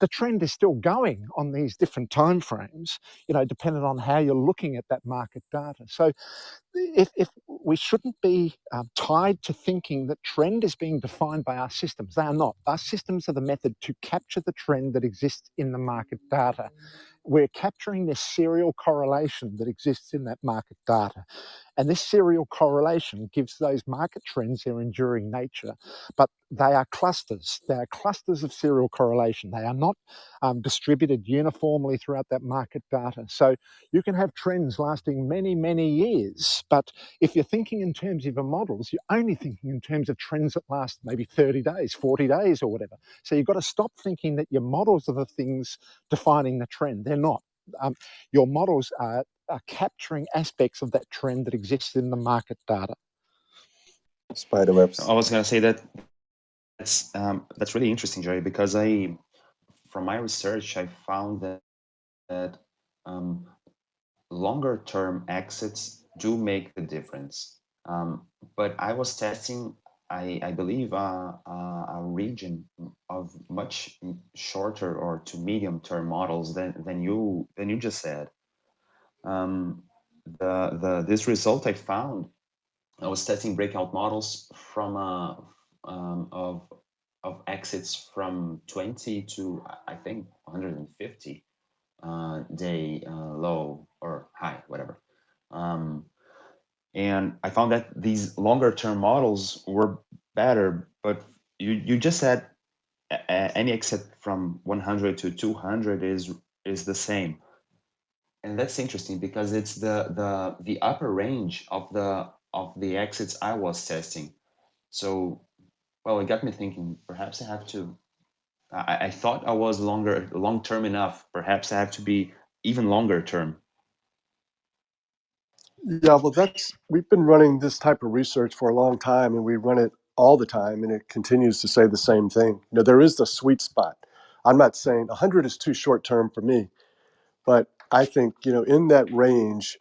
Speaker 2: the trend is still going on these different time frames, depending on how you're looking at that market data. So if we shouldn't be tied to thinking that trend is being defined by our systems. They are not. Our systems are the method to capture the trend that exists in the market data. We're capturing this serial correlation that exists in that market data. And this serial correlation gives those market trends their enduring nature, but they are clusters. They are clusters of serial correlation. They are not distributed uniformly throughout that market data. So you can have trends lasting many, many years, but if you're thinking in terms of your models, you're only thinking in terms of trends that last maybe 30 days, 40 days or whatever. So you've got to stop thinking that your models are the things defining the trend. They're not. Your models are capturing aspects of that trend that exists in the market data.
Speaker 1: Spiderwebs.
Speaker 4: I was going to say that's really interesting, Jerry, because from my research, I found that longer term exits do make the difference. But I was testing, I believe, a region of much shorter or to medium term models than you just said. This result I found, I was testing breakout models from of exits from 20 to I think 150 day low or high, whatever. And I found that these longer term models were better, but you just said any exit from 100 to 200 is the same. And that's interesting because it's the upper range of the exits I was testing. So, well, it got me thinking, perhaps I have to, I thought I was long term enough. Perhaps I have to be even longer term.
Speaker 1: Yeah, well, we've been running this type of research for a long time, and we run it all the time, and it continues to say the same thing. There is the sweet spot. I'm not saying 100 is too short term for me. But I think, in that range,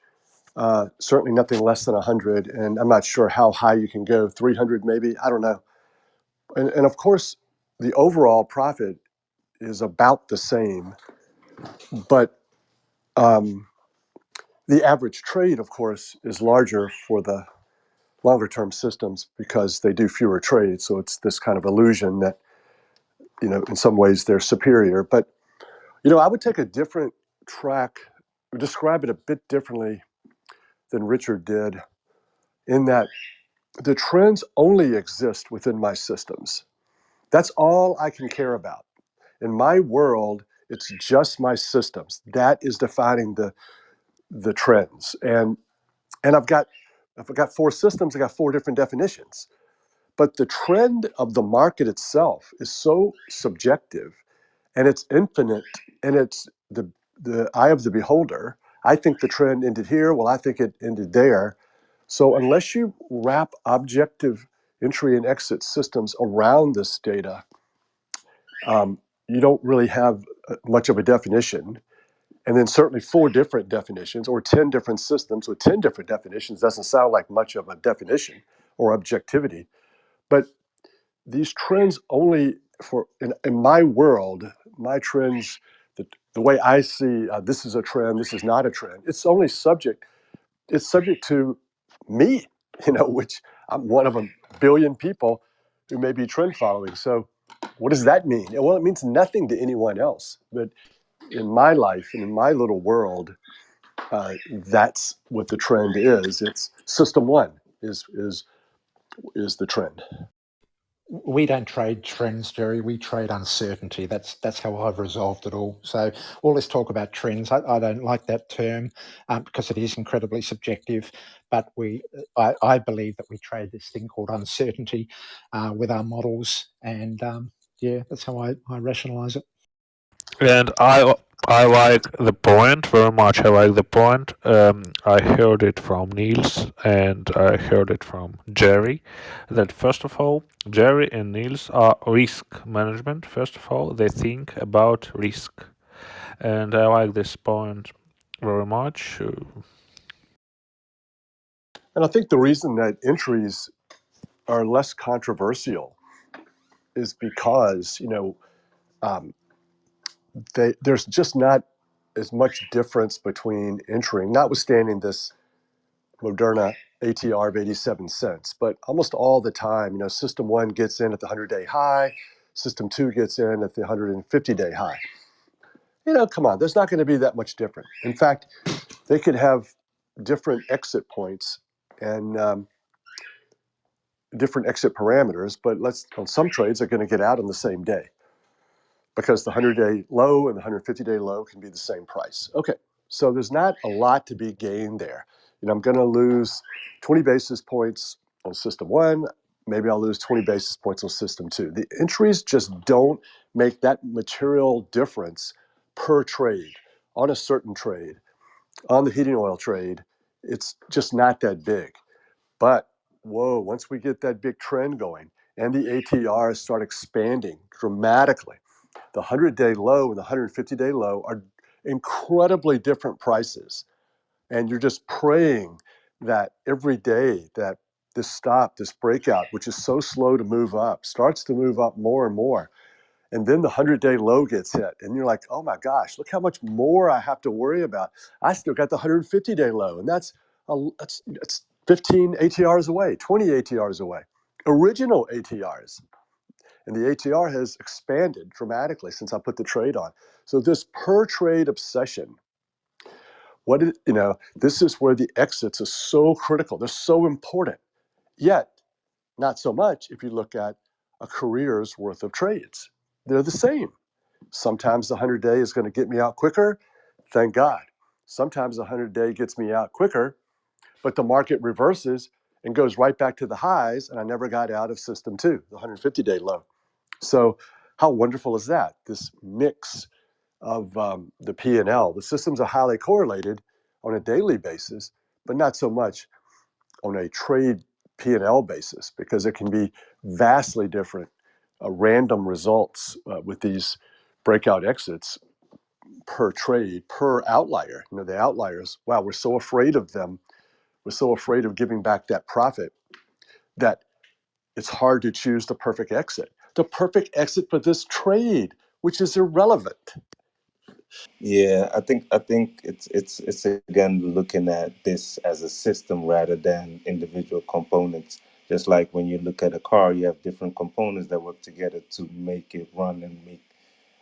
Speaker 1: certainly nothing less than 100. And I'm not sure how high you can go, 300 maybe, I don't know. And of course, the overall profit is about the same, but the average trade, of course, is larger for the longer term systems because they do fewer trades. So it's this kind of illusion that, in some ways they're superior. But, I would take a different track, describe it a bit differently than Richard did, in that the trends only exist within my systems. That's all I can care about. In my world, it's just my systems. That is defining the trends. And I've got four systems, I've got four different definitions. But the trend of the market itself is so subjective and it's infinite and it's the eye of the beholder. I think the trend ended here. Well, I think it ended there. So unless you wrap objective entry and exit systems around this data, you don't really have much of a definition. And then certainly four different definitions or 10 different systems with 10 different definitions doesn't sound like much of a definition or objectivity. But these trends only in my world, my trends, the way I see this is a trend, this is not a trend. It's subject to me, which I'm one of a billion people who may be trend following. So what does that mean? Well, it means nothing to anyone else. But in my life and in my little world, that's what the trend is. It's system one is the trend.
Speaker 2: We don't trade trends, Jerry. We trade uncertainty. That's how I've resolved it all. So all this talk about trends, I don't like that term because it is incredibly subjective. But I believe that we trade this thing called uncertainty with our models, and that's how I rationalise it.
Speaker 3: And I like the point very much. I like the point. I heard it from Niels and I heard it from Jerry. That first of all, Jerry and Niels are risk management. First of all, they think about risk, and I like this point very much.
Speaker 1: And I think the reason that entries are less controversial is because um, there's just not as much difference between entering, notwithstanding this Moderna ATR of 87 cents, but almost all the time, system one gets in at the 100-day high, system two gets in at the 150-day high. Come on, there's not going to be that much different. In fact, they could have different exit points and different exit parameters, but on some trades are going to get out on the same day because the 100-day low and the 150-day low can be the same price. Okay, so there's not a lot to be gained there. I'm going to lose 20 basis points on system one. Maybe I'll lose 20 basis points on system two. The entries just don't make that material difference per trade on a certain trade. On the heating oil trade, it's just not that big. But whoa, once we get that big trend going and the ATRs start expanding dramatically, the 100-day low and the 150-day low are incredibly different prices. And you're just praying that every day that this breakout, which is so slow to move up, starts to move up more and more. And then the 100-day low gets hit. And you're like, oh my gosh, look how much more I have to worry about. I still got the 150-day low. And that's 15 ATRs away, 20 ATRs away, original ATRs. And the ATR has expanded dramatically since I put the trade on. So this per trade obsession, this is where the exits are so critical. They're so important. Yet, not so much if you look at a career's worth of trades. They're the same. Sometimes the 100-day is going to get me out quicker. Thank God. Sometimes the 100-day gets me out quicker, but the market reverses and goes right back to the highs, and I never got out of system two, the 150-day low. So how wonderful is that? This mix of the P&L. The systems are highly correlated on a daily basis, but not so much on a trade P&L basis because it can be vastly different random results with these breakout exits per trade, per outlier. The outliers, wow, we're so afraid of them. We're so afraid of giving back that profit that it's hard to choose the perfect exit. The perfect exit for this trade, which is irrelevant.
Speaker 5: Yeah, I think it's again looking at this as a system rather than individual components. Just like when you look at a car, you have different components that work together to make it run and make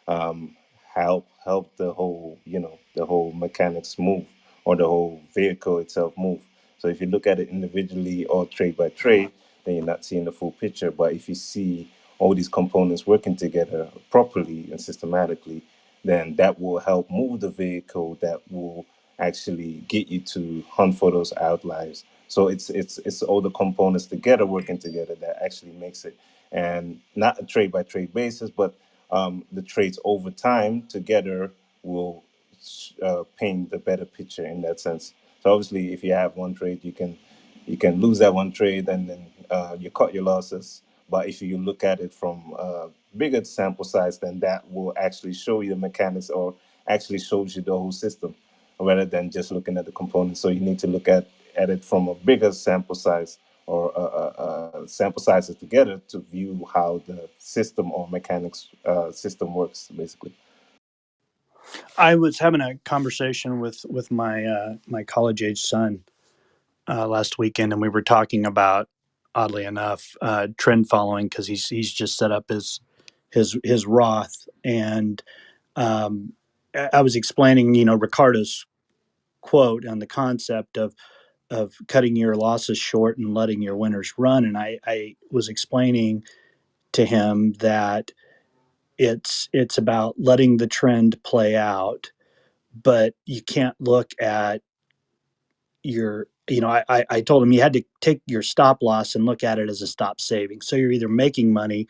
Speaker 5: um, help the whole the whole mechanics move or the whole vehicle itself move. So if you look at it individually or trade by trade, then you're not seeing the full picture. But if you see all these components working together properly and systematically, then that will help move the vehicle, that will actually get you to hunt for those outliers. So it's all the components together working together that actually makes it, and not a trade by trade basis, but the trades over time together will paint a better picture in that sense. So obviously, if you have one trade, you can lose that one trade and then you cut your losses. But if you look at it from a bigger sample size, then that will actually show you the mechanics or actually shows you the whole system rather than just looking at the components. So you need to look at it from a bigger sample size or sample sizes together to view how the system or mechanics system works, basically.
Speaker 6: I was having a conversation with my my college age son last weekend, and we were talking about, oddly enough, trend following, because he's just set up his Roth, and I was explaining, Ricardo's quote on the concept of cutting your losses short and letting your winners run, and I was explaining to him that it's about letting the trend play out, but you can't look at your I told him you had to take your stop loss and look at it as a stop saving. So you're either making money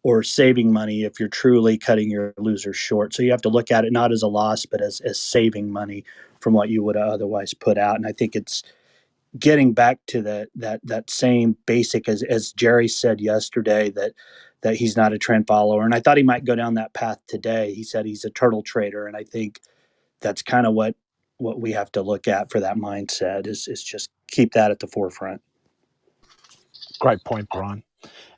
Speaker 6: or saving money if you're truly cutting your losers short. So you have to look at it not as a loss, but as saving money from what you would otherwise put out. And I think it's getting back to that same basic as Jerry said yesterday, that he's not a trend follower. And I thought he might go down that path today. He said he's a turtle trader, and I think that's kind of what we have to look at for that mindset is just keep that at the forefront.
Speaker 2: Great point, Brian.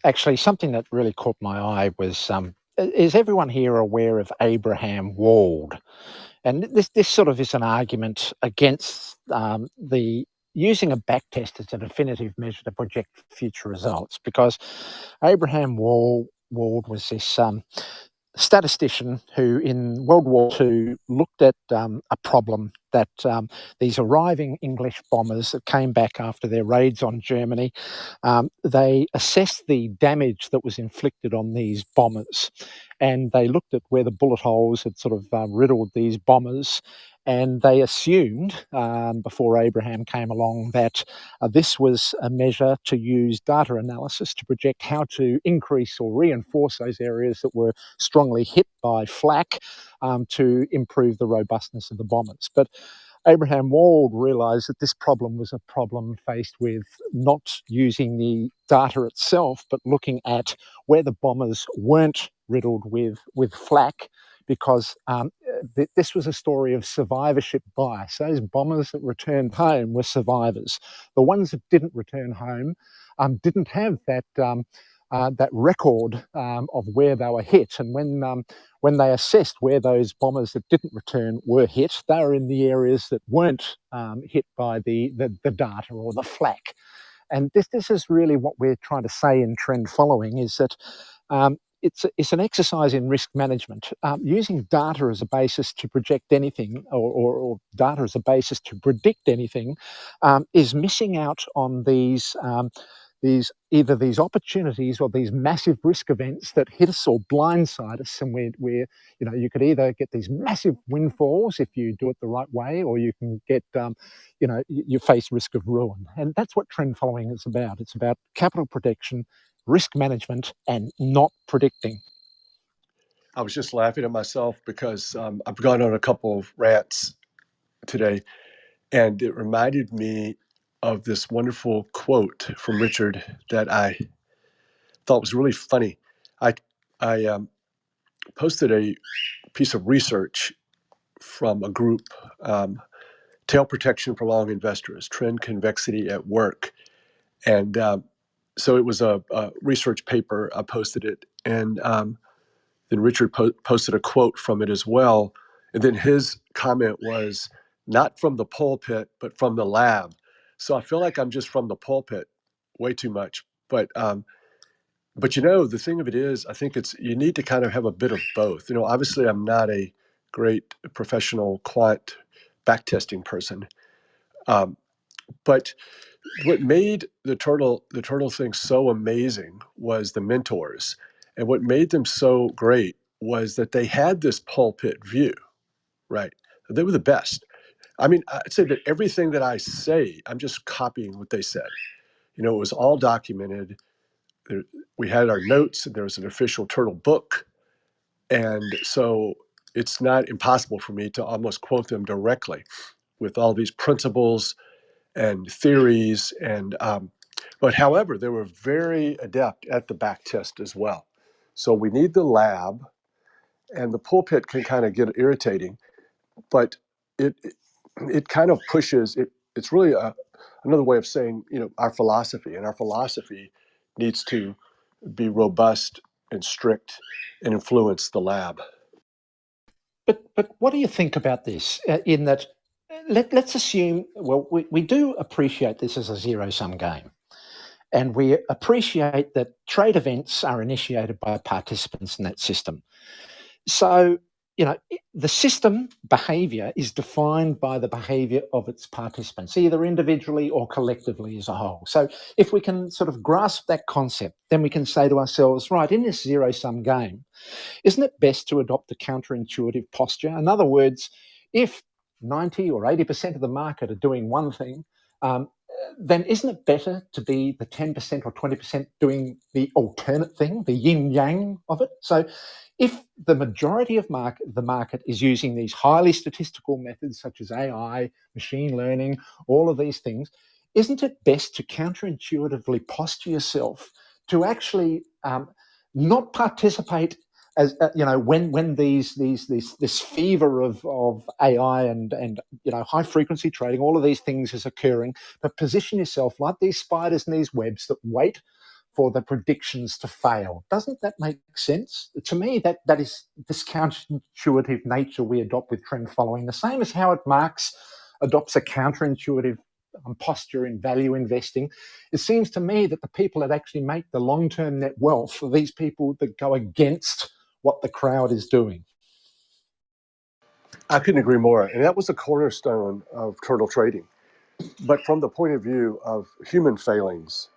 Speaker 2: Actually, something that really caught my eye was, is everyone here aware of Abraham Wald? And this sort of is an argument against the using a backtest as a definitive measure to project future results, because Abraham Wald was this statistician who in World War II looked at a problem that these arriving English bombers that came back after their raids on Germany, they assessed the damage that was inflicted on these bombers, and they looked at where the bullet holes had sort of riddled these bombers, and they assumed, before Abraham came along, that this was a measure to use data analysis to project how to increase or reinforce those areas that were strongly hit by flak, to improve the robustness of the bombers. But Abraham Wald realised that this problem was a problem faced with not using the data itself, but looking at where the bombers weren't riddled with flak, because this was a story of survivorship bias. Those bombers that returned home were survivors. The ones that didn't return home didn't have that record of where they were hit. And when they assessed where those bombers that didn't return were hit, they were in the areas that weren't hit by the data or the flak. And this is really what we're trying to say in trend following, is that it's an exercise in risk management. Using data as a basis to project anything, or data as a basis to predict anything, is missing out on either these opportunities or these massive risk events that hit us or blindside us, and we're you could either get these massive windfalls if you do it the right way, or you can get you face risk of ruin. And that's what trend following is about. It's about capital protection, risk management, and not predicting.
Speaker 1: I was just laughing at myself because I've gone on a couple of rants today, and it reminded me of this wonderful quote from Richard that I thought was really funny. I posted a piece of research from a group, Tail Protection for Long Investors, Trend Convexity at Work. And so it was a research paper. I posted it. And then Richard posted a quote from it as well. And then his comment was not from the pulpit, but from the lab. So I feel like I'm just from the pulpit way too much. But the thing of it is, I think you need to kind of have a bit of both. Obviously, I'm not a great professional quant backtesting person, um, but what made the turtle thing so amazing was the mentors, and what made them so great was that they had this pulpit view, right? They were the best. I mean, I'd say that everything that I say, I'm just copying what they said. It was all documented. There, we had our notes, and there was an official turtle book. And so it's not impossible for me to almost quote them directly with all these principles and theories. But however, they were very adept at the back test as well. So we need the lab, and the pulpit can kind of get irritating, but it kind of pushes it. It's really another way of saying, our philosophy, and our philosophy needs to be robust and strict and influence the lab.
Speaker 2: But what do you think about this? In that, let's assume, well, we do appreciate this as a zero-sum game. And we appreciate that trade events are initiated by participants in that system. So, the system behavior is defined by the behavior of its participants, either individually or collectively as a whole. So if we can sort of grasp that concept, then we can say to ourselves, right, in this zero-sum game, isn't it best to adopt a counterintuitive posture? In other words, if 90 or 80% of the market are doing one thing, then isn't it better to be the 10% or 20% doing the alternate thing, the yin yang of it? So if the majority of the market is using these highly statistical methods such as AI, machine learning, all of these things, isn't it best to counterintuitively posture yourself to actually not participate as when this fever of AI and high frequency trading, all of these things is occurring, but position yourself like these spiders in these webs that wait for the predictions to fail. Doesn't that make sense? To me, that is this counterintuitive nature we adopt with trend following, the same as how Marx adopts a counterintuitive posture in value investing. It seems to me that the people that actually make the long-term net wealth are these people that go against what the crowd is doing.
Speaker 1: I couldn't agree more. And that was the cornerstone of turtle trading. But from the point of view of human failings,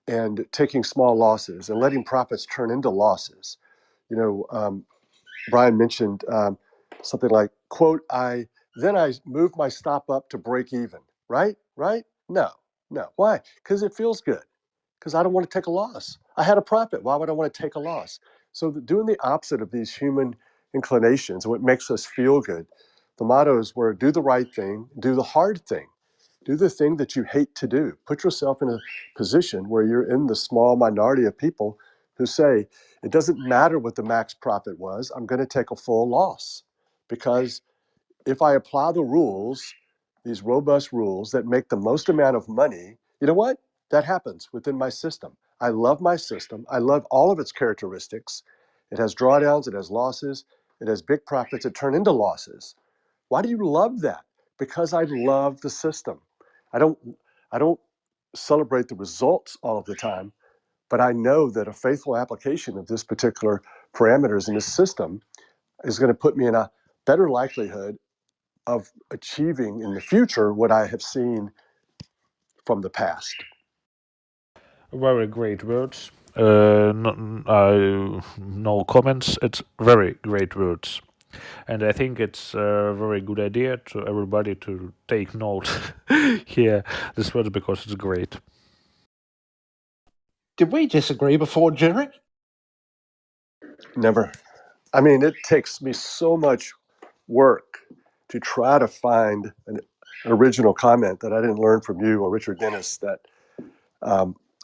Speaker 1: and taking small losses and letting profits turn into losses, Brian mentioned something like, quote, I moved my stop up to break even, right? Right? No. Why? Because it feels good. Because I don't want to take a loss. I had a profit. Why would I want to take a loss? So doing the opposite of these human inclinations, what makes us feel good, the mottos were do the right thing, do the hard thing, do the thing that you hate to do. Put yourself in a position where you're in the small minority of people who say, it doesn't matter what the max profit was, I'm going to take a full loss. Because if I apply the rules, these robust rules that make the most amount of money, you know what? That happens within my system. I love my system. I love all of its characteristics. It has drawdowns, it has losses, it has big profits that turn into losses. Why do you love that? Because I love the system. I don't I don't celebrate the results all of the time, but I know that a faithful application of this particular parameters in this system is going to put me in a better likelihood of achieving in the future what I have seen from the past.
Speaker 3: Very great words. No comments. It's very great words. And I think it's a very good idea to everybody to take note here this words because it's great.
Speaker 2: Did we disagree before, Jerry?
Speaker 1: Never. I mean, it takes me so much work to try to find an original comment that I didn't learn from you or Richard Dennis,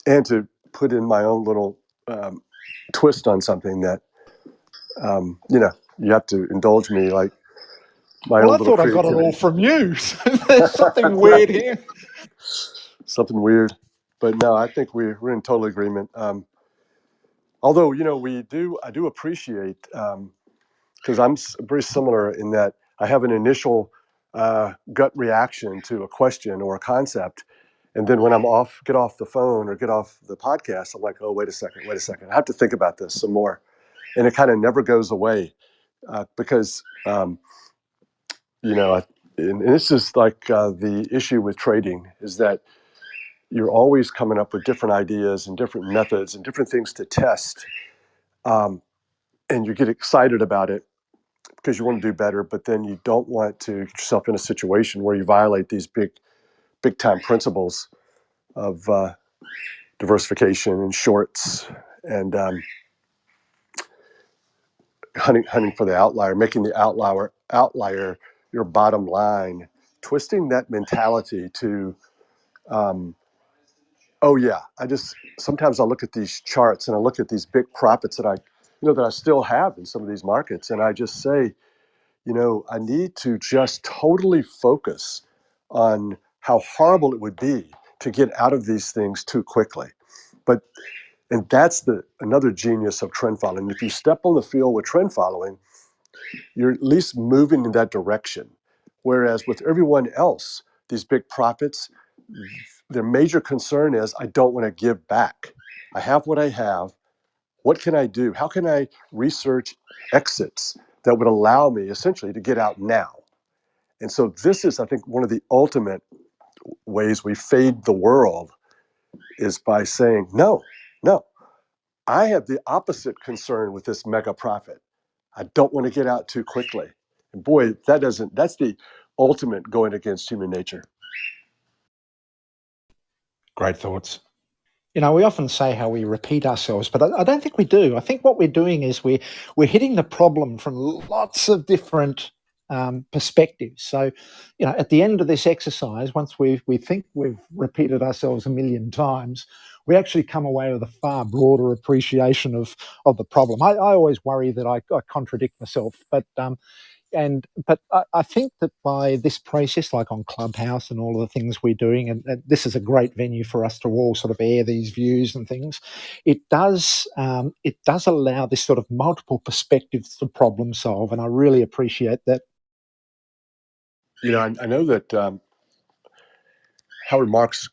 Speaker 1: and to put in my own little twist on something that, you have to indulge me, like my
Speaker 2: Well, I
Speaker 1: own little
Speaker 2: thought I got it all
Speaker 1: creativity.
Speaker 2: from you. So there's something weird here.
Speaker 1: Something weird, but no, I think we're in total agreement. Although I do appreciate, because I'm very similar in that I have an initial gut reaction to a question or a concept, and then when get off the phone or get off the podcast, I'm like, oh, wait a second, I have to think about this some more, and it kind of never goes away because and this is like the issue with trading is that you're always coming up with different ideas and different methods and different things to test, um, and you get excited about it because you want to do better, but then you don't want to get yourself in a situation where you violate these big time principles of diversification and shorts and hunting for the outlier, making the outlier your bottom line, twisting that mentality to oh yeah, sometimes I look at these charts and I look at these big profits that I still have in some of these markets, and I just say, I need to just totally focus on how horrible it would be to get out of these things too quickly. And that's another genius of trend following. If you step on the field with trend following, you're at least moving in that direction. Whereas with everyone else, these big profits, their major concern is, I don't want to give back. I have what I have. What can I do? How can I research exits that would allow me essentially to get out now? And so this is, I think, one of the ultimate ways we fade the world is by saying, no, I have the opposite concern with this mega profit. I don't want to get out too quickly. And boy, that's the ultimate going against human nature.
Speaker 2: Great thoughts. We often say how we repeat ourselves, but I don't think we do. I think what we're doing is we're hitting the problem from lots of different perspectives. So, at the end of this exercise, once we think we've repeated ourselves a million times, we actually come away with a far broader appreciation of the problem. I always worry that I contradict myself, but I think that by this process, like on Clubhouse and all of the things we're doing, and this is a great venue for us to all sort of air these views and things, it does allow this sort of multiple perspectives to problem solve, and I really appreciate that.
Speaker 1: I know that Howard Marks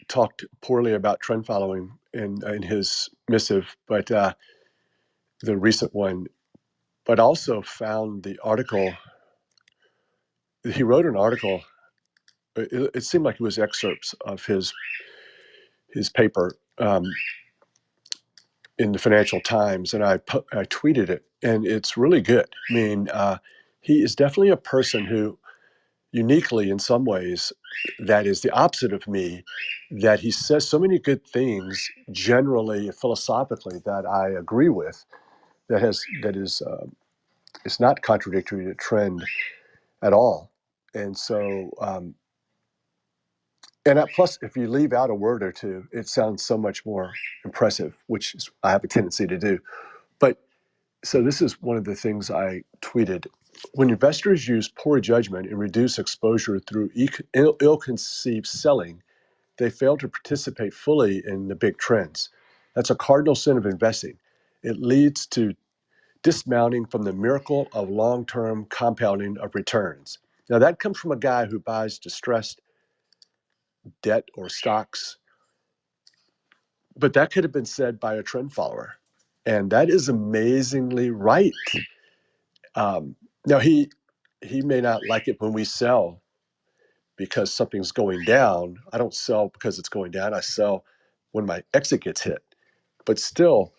Speaker 1: talked poorly about trend following in his missive, but the recent one, but also found the article. He wrote an article. It seemed like it was excerpts of his paper in the Financial Times, and I tweeted it, and it's really good. I mean, he is definitely a person who, uniquely in some ways, that is the opposite of me. That he says so many good things, generally philosophically, that I agree with. It's not contradictory to trend at all, and so. Plus, if you leave out a word or two, it sounds so much more impressive, which I have a tendency to do. But so this is one of the things I tweeted. When investors use poor judgment and reduce exposure through ill-conceived selling, they fail to participate fully in the big trends. That's a cardinal sin of investing. It leads to dismounting from the miracle of long-term compounding of returns. Now that comes from a guy who buys distressed debt or stocks, but that could have been said by a trend follower. And that is amazingly right. Now he may not like it when we sell because something's going down. I don't sell because it's going down. I sell when my exit gets hit. But still,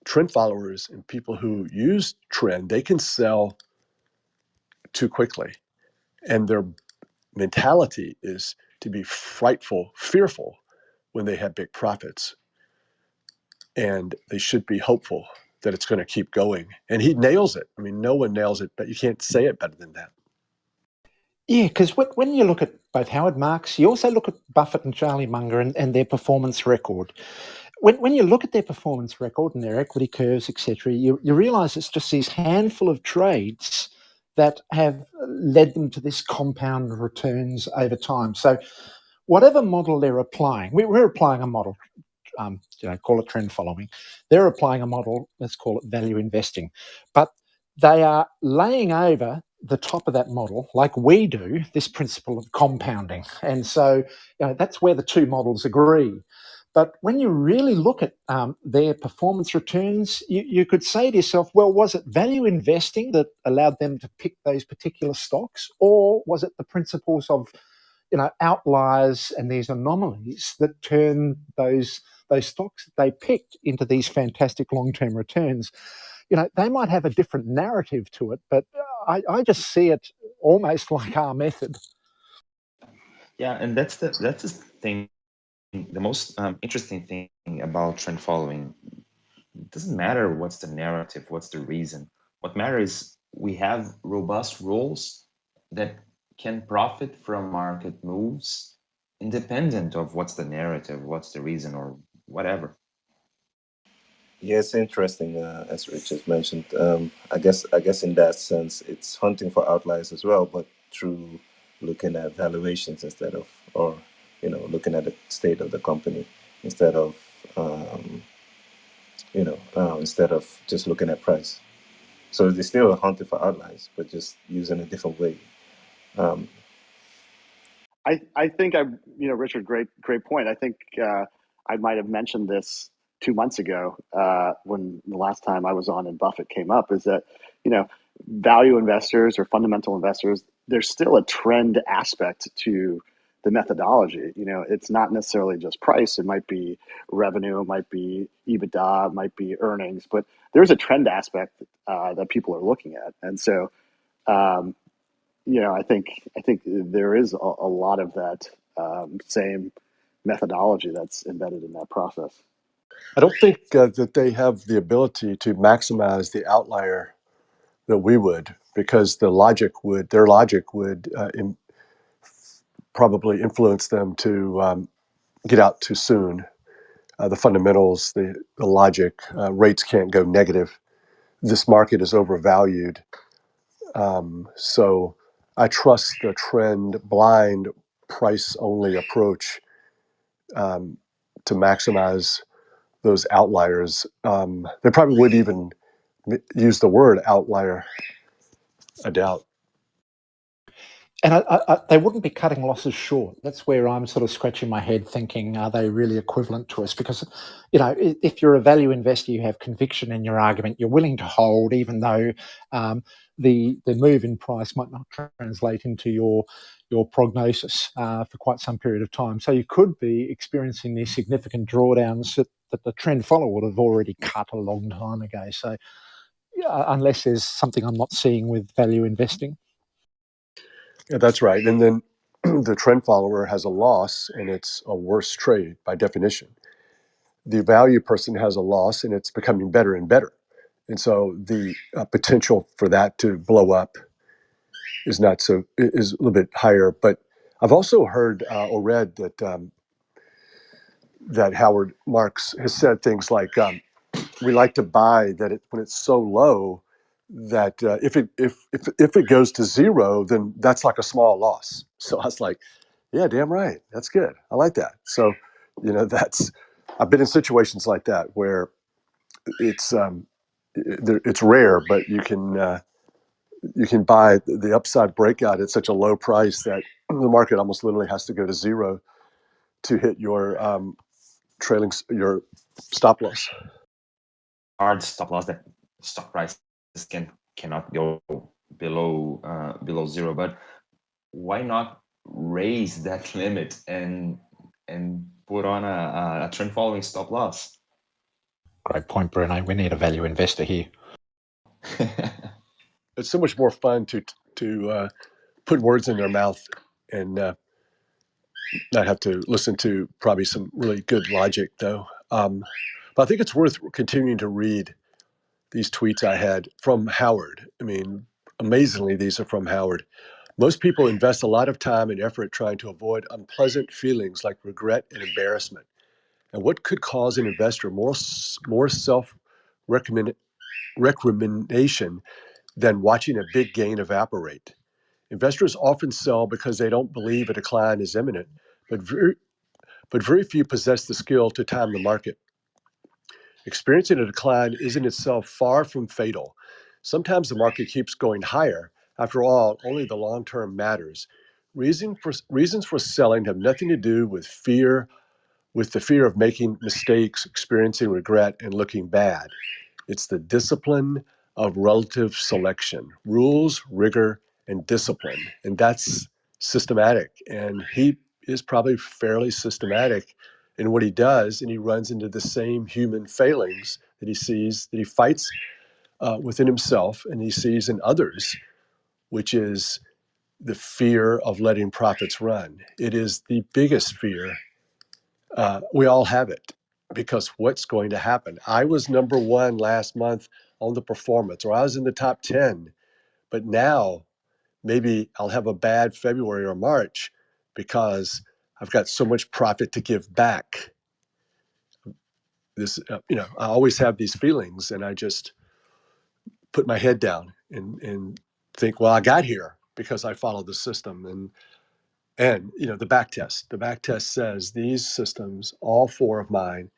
Speaker 1: trend followers and people who use trend, they can sell too quickly. And their mentality is to be fearful when they have big profits. And they should be hopeful that it's going to keep going. And he nails it. I mean, no one nails it, but you can't say it better than that.
Speaker 2: Yeah, because when you look at both Howard Marks, you also look at Buffett and Charlie Munger and their performance record. when you look at their performance record and their equity curves, etc., you realize it's just these handful of trades that have led them to this compound returns over time. So whatever model they're applying, we're applying a model, call it trend following. They're applying a model, let's call it value investing. But they are laying over the top of that model, like we do, this principle of compounding. And so that's where the two models agree. But when you really look at their performance returns, you could say to yourself, well, was it value investing that allowed them to pick those particular stocks? Or was it the principles of outliers and these anomalies that turn those stocks that they picked into these fantastic long-term returns? They might have a different narrative to it, but I just see it almost like our method.
Speaker 4: Yeah, and that's the thing. The most interesting thing about trend following, it doesn't matter what's the narrative, what's the reason. What matters is we have robust rules that can profit from market moves independent of what's the narrative, what's the reason, or whatever.
Speaker 5: Yeah, it's interesting, as Richard mentioned. I guess in that sense, it's hunting for outliers as well, but through looking at valuations instead of, or looking at the state of the company instead of, instead of just looking at price. So it's still a hunting for outliers, but just using a different way. Um,
Speaker 6: I think Richard, great point. I think I might have mentioned this 2 months ago when the last time I was on and Buffett came up, is that value investors or fundamental investors, there's still a trend aspect to the methodology. It's not necessarily just price. It might be revenue, it might be EBITDA, it might be earnings, but there's a trend aspect that people are looking at, and so. Um, I think there is a lot of that same methodology that's embedded in that process.
Speaker 1: I don't think that they have the ability to maximize the outlier that we would, because their logic would probably influence them to get out too soon. The fundamentals, the logic, rates can't go negative. This market is overvalued. So I trust the trend blind price only approach to maximize those outliers. They probably would even use the word outlier, I doubt.
Speaker 2: And they wouldn't be cutting losses short. That's where I'm sort of scratching my head thinking, are they really equivalent to us? Because, if you're a value investor, you have conviction in your argument, you're willing to hold, even though the move in price might not translate into your prognosis for quite some period of time. So you could be experiencing these significant drawdowns that the trend follower would have already cut a long time ago. So unless there's something I'm not seeing with value investing.
Speaker 1: Yeah, that's right. And then the trend follower has a loss, and it's a worse trade by definition. The value person has a loss, and it's becoming better and better. And so the potential for that to blow up is a little bit higher. But I've also heard or read that Howard Marks has said things like, we like to buy that when it's so low that if it goes to zero, then that's like a small loss. So I was like, yeah, damn right, that's good. I like that. So that's I've been in situations like that where it's rare, but you can buy the upside breakout at such a low price that the market almost literally has to go to zero to hit your your stop loss.
Speaker 4: Hard stop loss that stock prices cannot go below zero, but why not raise that limit and put on a trend following stop loss?
Speaker 2: Great point, Bruno. We need a value investor here.
Speaker 1: It's so much more fun to put words in their mouth and not have to listen to probably some really good logic, though. But I think it's worth continuing to read these tweets I had from Howard. I mean, amazingly, these are from Howard. Most people invest a lot of time and effort trying to avoid unpleasant feelings like regret and embarrassment. And what could cause an investor more self recrimination than watching a big gain evaporate? Investors often sell because they don't believe a decline is imminent, but very few possess the skill to time the market. Experiencing a decline is in itself far from fatal. Sometimes the market keeps going higher. After all, only the long term matters. Reasons for selling have nothing to do with the fear of making mistakes, experiencing regret, and looking bad. It's the discipline of relative selection, rules, rigor, and discipline. And that's systematic. And he is probably fairly systematic in what he does. And he runs into the same human failings that he sees, that he fights within himself and he sees in others, which is the fear of letting profits run. It is the biggest fear. We all have it because what's going to happen? I was number one last month on the performance, or I was in the top 10, but now maybe I'll have a bad February or March because I've got so much profit to give back. I always have these feelings, and I just put my head down and think, well, I got here because I followed the system. And the back test. The back test says these systems, all four of mine,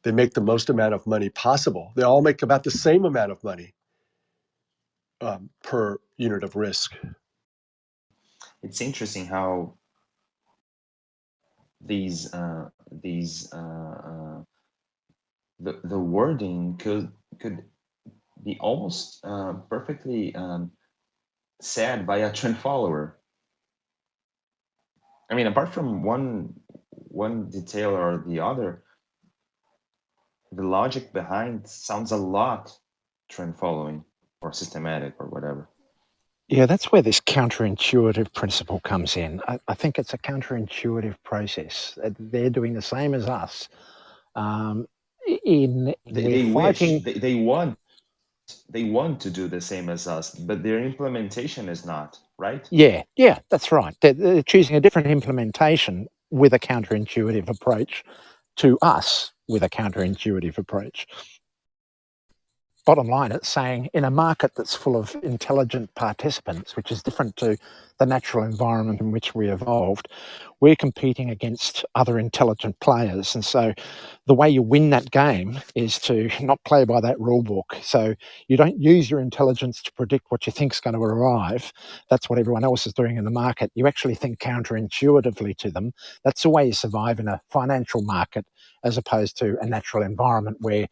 Speaker 1: they make the most amount of money possible. They all make about the same amount of money per unit of risk.
Speaker 4: It's interesting how these the wording could be almost perfectly said by a trend follower. I mean, apart from one detail or the other, the logic behind sounds a lot trend following or systematic or whatever.
Speaker 2: Yeah, that's where this counterintuitive principle comes in. I think it's a counterintuitive process. They're doing the same as us. We're fighting.
Speaker 4: They want to do the same as us, but their implementation is not, right?
Speaker 2: Yeah, that's right. They're choosing a different implementation with a counterintuitive approach to us with a counterintuitive approach. Bottom line, it's saying in a market that's full of intelligent participants, which is different to the natural environment in which we evolved, we're competing against other intelligent players. And so the way you win that game is to not play by that rule book. So you don't use your intelligence to predict what you think is going to arrive. That's what everyone else is doing in the market. You actually think counterintuitively to them. That's the way you survive in a financial market as opposed to a natural environment where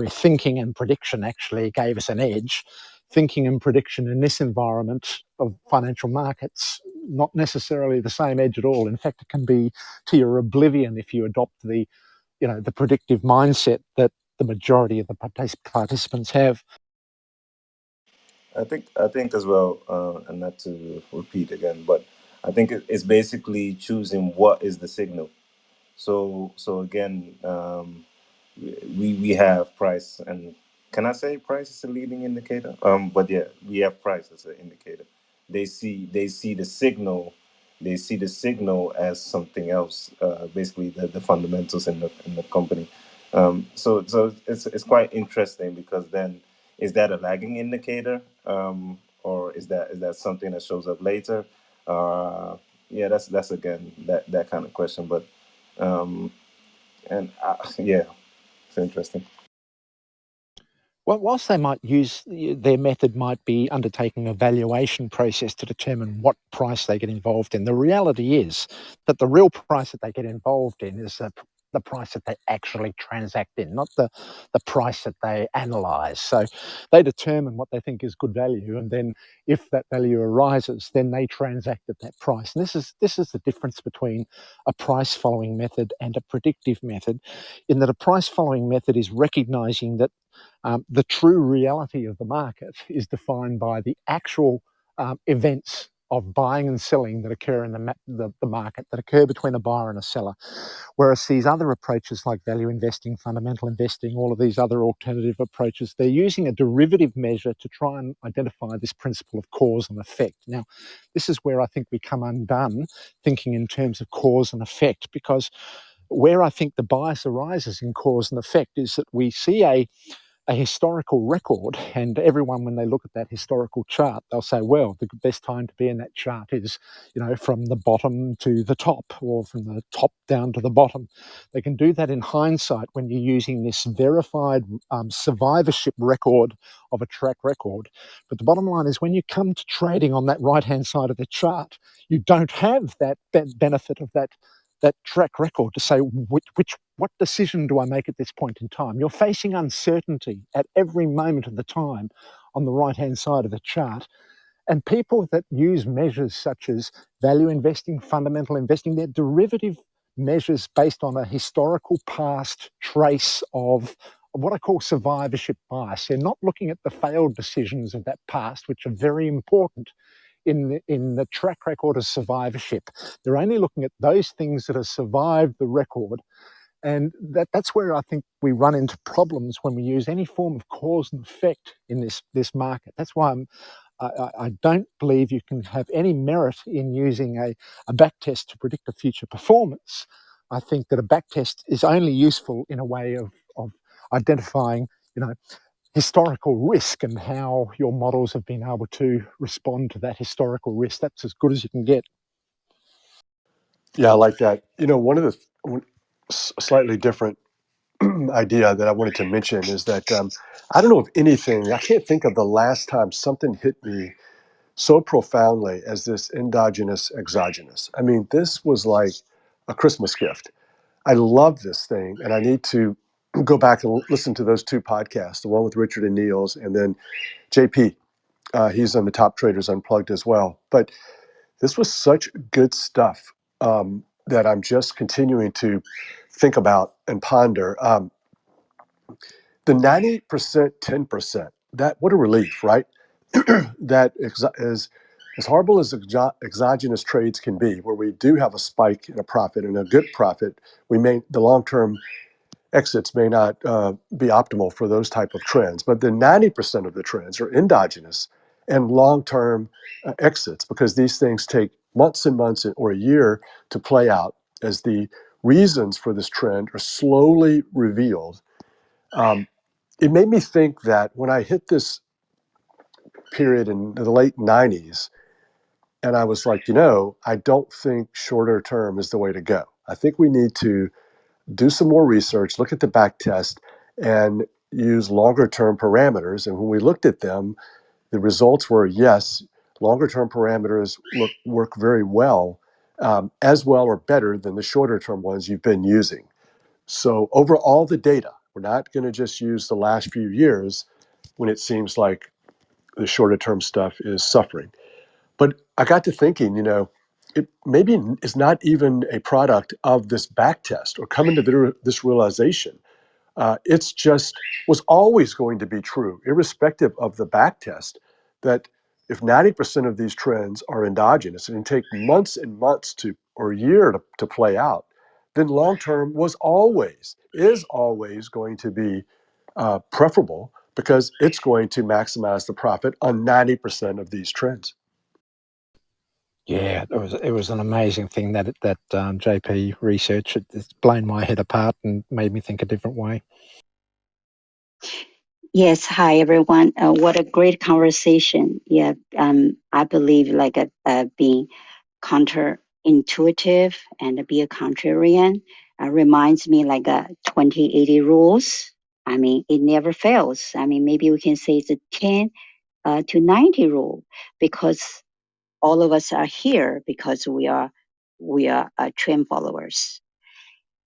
Speaker 2: thinking and prediction actually gave us an edge. Thinking and prediction in this environment of financial markets, not necessarily the same edge at all. In fact, it can be to your oblivion if you adopt the predictive mindset that the majority of the participants have.
Speaker 5: I think as well, and not to repeat again, but I think it's basically choosing what is the signal. So again, we have price, and can I say price is a leading indicator? But yeah, we have price as an indicator. They see the signal, they see the signal as something else. Basically, the fundamentals in the company. So it's quite interesting because then is that a lagging indicator, or is that something that shows up later? Yeah, that's again that kind of question, but. And yeah, it's interesting.
Speaker 2: Well, whilst they might use their method, might be undertaking a valuation process to determine what price they get involved in. The reality is that the real price that they get involved in is the price that they actually transact in, not the price that they analyse. So they determine what they think is good value, and then if that value arises, then they transact at that price. And this is the difference between a price following method and a predictive method, in that a price following method is recognising that the true reality of the market is defined by the actual events of buying and selling that occur in the market, that occur between a buyer and a seller. Whereas these other approaches like value investing, fundamental investing, all of these other alternative approaches, they're using a derivative measure to try and identify this principle of cause and effect. Now, this is where I think we come undone thinking in terms of cause and effect, because where I think the bias arises in cause and effect is that we see a historical record, and everyone, when they look at that historical chart, they'll say, well, the best time to be in that chart is, from the bottom to the top, or from the top down to the bottom. They can do that in hindsight when you're using this verified survivorship record of a track record. But the bottom line is, when you come to trading on that right-hand side of the chart, you don't have that benefit of that track record to say what decision do I make at this point in time. You're facing uncertainty at every moment of the time on the right hand side of the chart. And people that use measures such as value investing, fundamental investing, they're derivative measures based on a historical past trace of what I call survivorship bias. They're not looking at the failed decisions of that past, which are very important in the track record of survivorship. They're only looking at those things that have survived the record. And that's where I think we run into problems when we use any form of cause and effect in this market. That's why I don't believe you can have any merit in using a back test to predict a future performance. I think that a back test is only useful in a way of identifying, historical risk and how your models have been able to respond to that historical risk. That's as good as you can get.
Speaker 1: Yeah, I like that. One of the slightly different idea that I wanted to mention is that I don't know if anything, I can't think of the last time something hit me so profoundly as this endogenous exogenous. I mean, this was like a Christmas gift. I love this thing, and I need to go back and listen to those two podcasts, the one with Richard and Niels, and then JP. He's on the Top Traders Unplugged as well. But this was such good stuff that I'm just continuing to think about and ponder. The 90%, 10%, that, what a relief, right? That is as horrible as exogenous trades can be, where we do have a spike in a profit and a good profit, the long-term exits may not be optimal for those type of trends. But the 90% of the trends are endogenous and long-term exits, because these things take months and months or a year to play out as the reasons for this trend are slowly revealed. It made me think that when I hit this period in the late 90s, and I was like, I don't think shorter term is the way to go. I think we need to do some more research, look at the back test, and use longer term parameters. And when we looked at them, the results were yes, longer term parameters work very well, as well or better than the shorter term ones you've been using. So over all the data, we're not going to just use the last few years when it seems like the shorter term stuff is suffering. But I got to thinking, it maybe is not even a product of this back test or coming to this realization. It's just was always going to be true, irrespective of the back test, that if 90% of these trends are endogenous and take months and months or a year to play out, then long term is always going to be preferable, because it's going to maximize the profit on 90% of these trends.
Speaker 2: Yeah, it was an amazing thing that JP research. It's blown my head apart and made me think a different way.
Speaker 9: Yes, hi everyone. What a great conversation. Yeah, I believe being counterintuitive and be a contrarian reminds me like a 20/80 rules. I mean, it never fails. I mean, maybe we can say it's a 10 to 90 rule, because all of us are here because we are trend followers.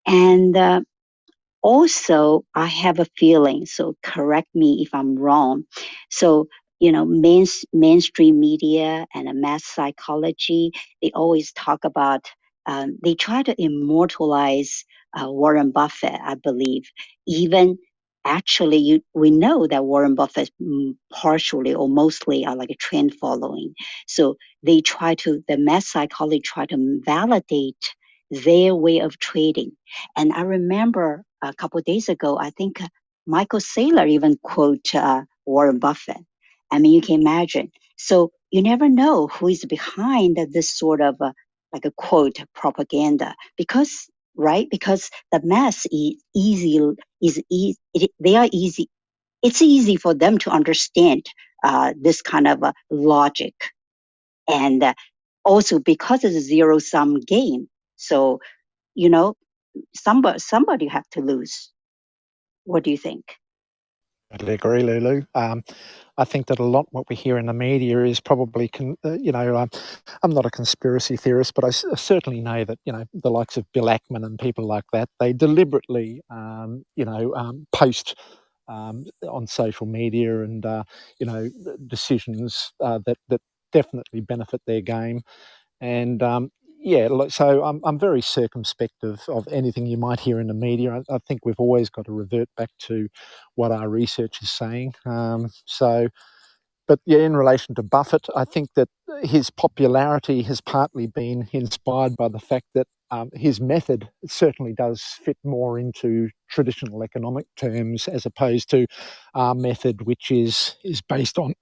Speaker 9: And also, I have a feeling, so correct me if I'm wrong. So, mainstream media and mass psychology, they always talk about, they try to immortalize Warren Buffett, I believe. Even actually, we know that Warren Buffett partially or mostly are like a trend following. So the mass psychology try to validate their way of trading. And I remember a couple of days ago, I think Michael Saylor even quote Warren Buffett. I mean, you can imagine. So you never know who is behind this sort of like a quote propaganda, because right? Because the math is easy. They are easy. It's easy for them to understand this kind of logic, and also because it's a zero-sum game. So somebody have to lose. What do you think?
Speaker 2: I totally agree, Lulu. I think that a lot what we hear in the media is probably, I'm not a conspiracy theorist, but I certainly know that, the likes of Bill Ackman and people like that, they deliberately, post on social media and, decisions that definitely benefit their game. And so I'm very circumspect of anything you might hear in the media. I think we've always got to revert back to what our research is saying. But yeah, in relation to Buffett, I think that his popularity has partly been inspired by the fact that his method certainly does fit more into traditional economic terms as opposed to our method, which is based on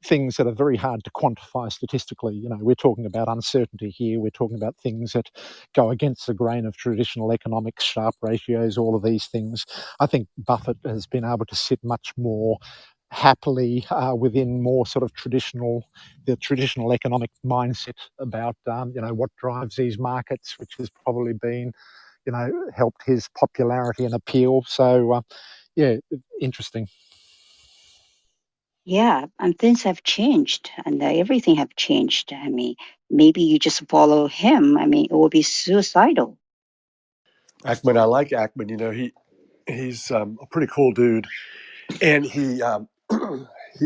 Speaker 2: things that are very hard to quantify statistically. We're talking about uncertainty here. We're talking about things that go against the grain of traditional economics, Sharpe ratios, all of these things. I think Buffett has been able to sit much more happily within more sort of the traditional economic mindset about what drives these markets, which has probably been helped his popularity and appeal. So interesting.
Speaker 9: Yeah, and things have changed, and everything have changed. I mean, maybe you just follow him. I mean, it would be suicidal.
Speaker 1: Ackman, I like Ackman. He's a pretty cool dude, and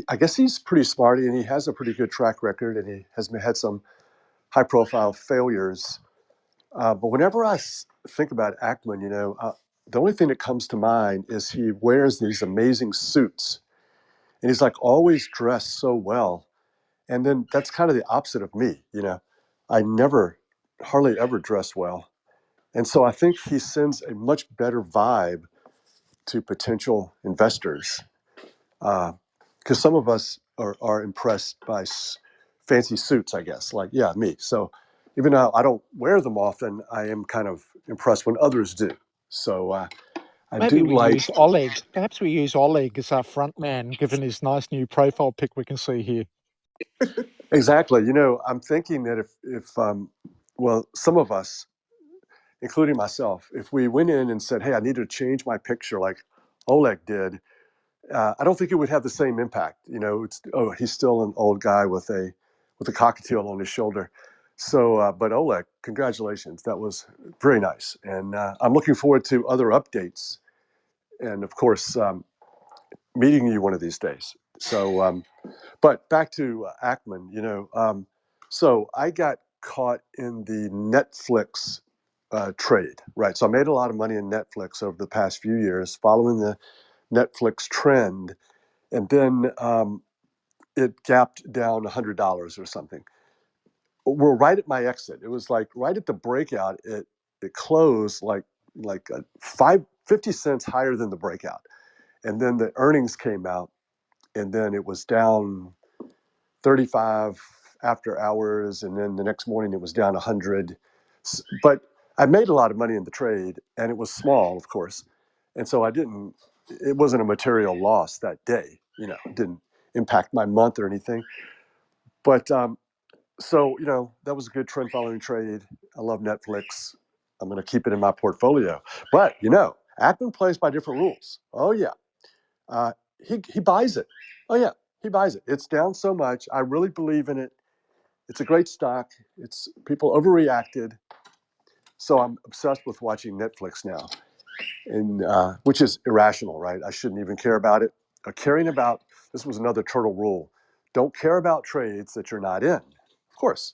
Speaker 1: I guess he's pretty smart, and he has a pretty good track record, and he has had some high-profile failures. But whenever I think about Ackman, the only thing that comes to mind is he wears these amazing suits, and he's like always dressed so well. And then that's kind of the opposite of me. I never, hardly ever dress well, and so I think he sends a much better vibe to potential investors. Because some of us are impressed by fancy suits, I guess, like, yeah, me. So even though I don't wear them often, I am kind of impressed when others do. So I
Speaker 2: Maybe
Speaker 1: do
Speaker 2: we
Speaker 1: like,
Speaker 2: use Oleg. Perhaps we use Oleg as our front man, given his nice new profile pic we can see here.
Speaker 1: exactly. I'm thinking that well, some of us, including myself, if we went in and said, hey, I need to change my picture like Oleg did, I don't think it would have the same impact. He's still an old guy with a cockatiel on his shoulder. So, but Oleg, congratulations, that was very nice, and I'm looking forward to other updates, and of course, meeting you one of these days. So, but back to Ackman. So I got caught in the Netflix trade, right? So I made a lot of money in Netflix over the past few years, following the Netflix trend, and then it gapped down $100 or something. We're right at my exit. It was like right at the breakout. It closed like 50 cents higher than the breakout, and then the earnings came out, and then it was down 35 after hours, and then the next morning it was down 100. But I made a lot of money in the trade, and it was small, of course, and so it wasn't a material loss that day. It didn't impact my month or anything. But so that was a good trend following trade. I love Netflix. I'm going to keep it in my portfolio. But Ackman plays by different rules. Oh yeah, he buys it. Oh yeah, he buys it. It's down so much. I really believe in it. It's a great stock. It's people overreacted. So I'm obsessed with watching Netflix now, and which is irrational, right? I shouldn't even care about it. Caring about this was another turtle rule. Don't care about trades that you're not in, of course,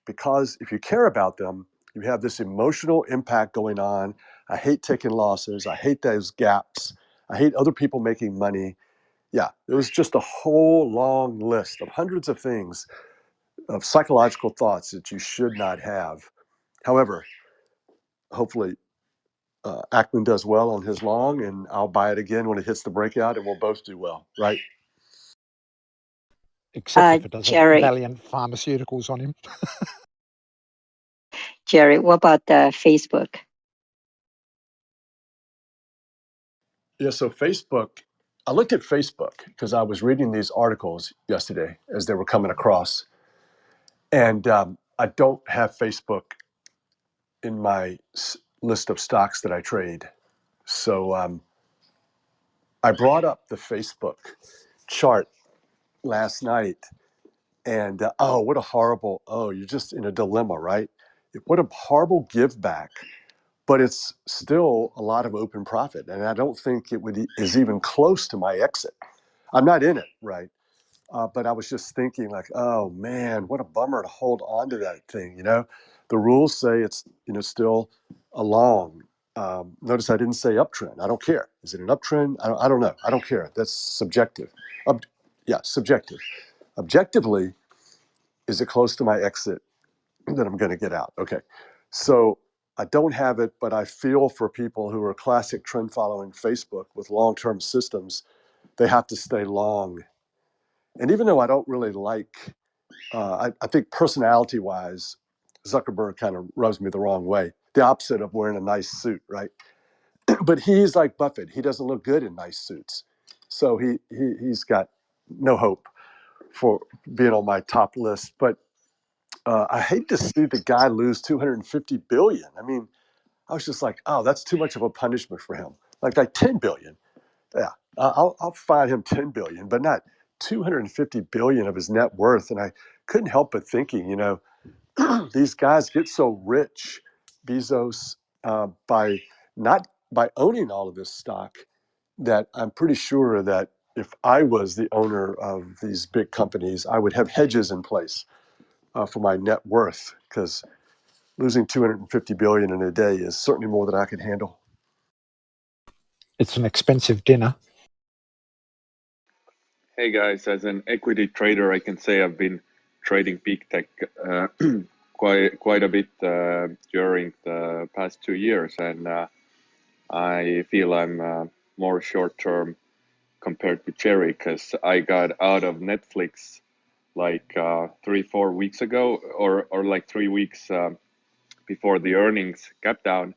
Speaker 1: because if you care about them, you have this emotional impact going on. I hate taking losses. I hate those gaps. I hate other people making money. Yeah, there was just a whole long list of hundreds of things, of psychological thoughts that you should not have. However, hopefully Ackman does well on his long, and I'll buy it again when it hits the breakout, and we'll both do well, right?
Speaker 2: Except if it does have
Speaker 9: Jerry,
Speaker 2: Valiant Pharmaceuticals on him.
Speaker 9: what about Facebook?
Speaker 1: Yeah, so Facebook, I looked at Facebook because I was reading these articles yesterday as they were coming across. And I don't have Facebook in my list of stocks that I trade. So I brought up the Facebook chart last night. And oh, what a horrible, oh, you're just in a dilemma, right? What a horrible give back. But it's still a lot of open profit. And I don't think is even close to my exit. I'm not in it, right? But I was just thinking, like, oh man, what a bummer to hold on to that thing. The rules say it's still a long. Notice I didn't say uptrend. I don't care. Is it an uptrend? I don't know. I don't care. That's subjective. Yeah, subjective. Objectively, is it close to my exit that I'm going to get out? Okay, so I don't have it, but I feel for people who are classic trend following Facebook with long term systems. They have to stay long. And even though I don't really like, I think personality-wise, Zuckerberg kind of rubs me the wrong way. The opposite of wearing a nice suit, right? But he's like Buffett. He doesn't look good in nice suits, so he's got no hope for being on my top list. But I hate to see the guy lose 250 billion. I mean, I was just like, oh, that's too much of a punishment for him. Like 10 billion. Yeah, I'll fine him 10 billion, but not 250 billion of his net worth. And I couldn't help but thinking, these guys get so rich, Bezos, by not by owning all of this stock, that I'm pretty sure that if I was the owner of these big companies, I would have hedges in place for my net worth, because losing 250 billion in a day is certainly more than I can handle.
Speaker 2: It's an expensive dinner.
Speaker 10: Hey guys, as an equity trader, I can say I've been trading peak tech quite a bit during the past 2 years, and I feel I'm more short term compared to Jerry, because I got out of Netflix like 3-4 weeks ago, or like 3 weeks before the earnings gap down.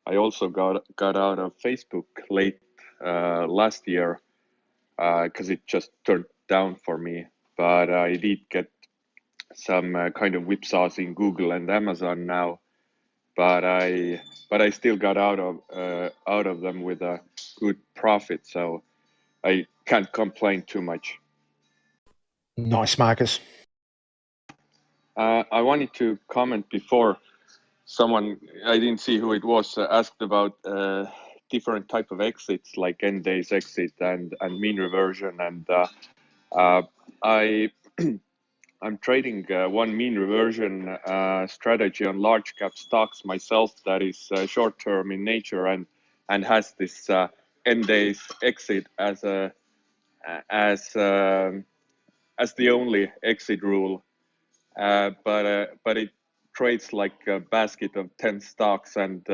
Speaker 10: I also got out of Facebook late last year because it just turned down for me. But I did get some kind of whipsaws in Google and Amazon now. But I still got out of them with a good profit, so I can't complain too much.
Speaker 2: Nice, Marcus.
Speaker 10: I wanted to comment before someone, I didn't see who it was, asked about different type of exits, like end days exit and mean reversion, and I'm trading one mean reversion strategy on large cap stocks myself that is short term in nature and has this end days exit as the only exit rule. But it trades like a basket of 10 stocks, and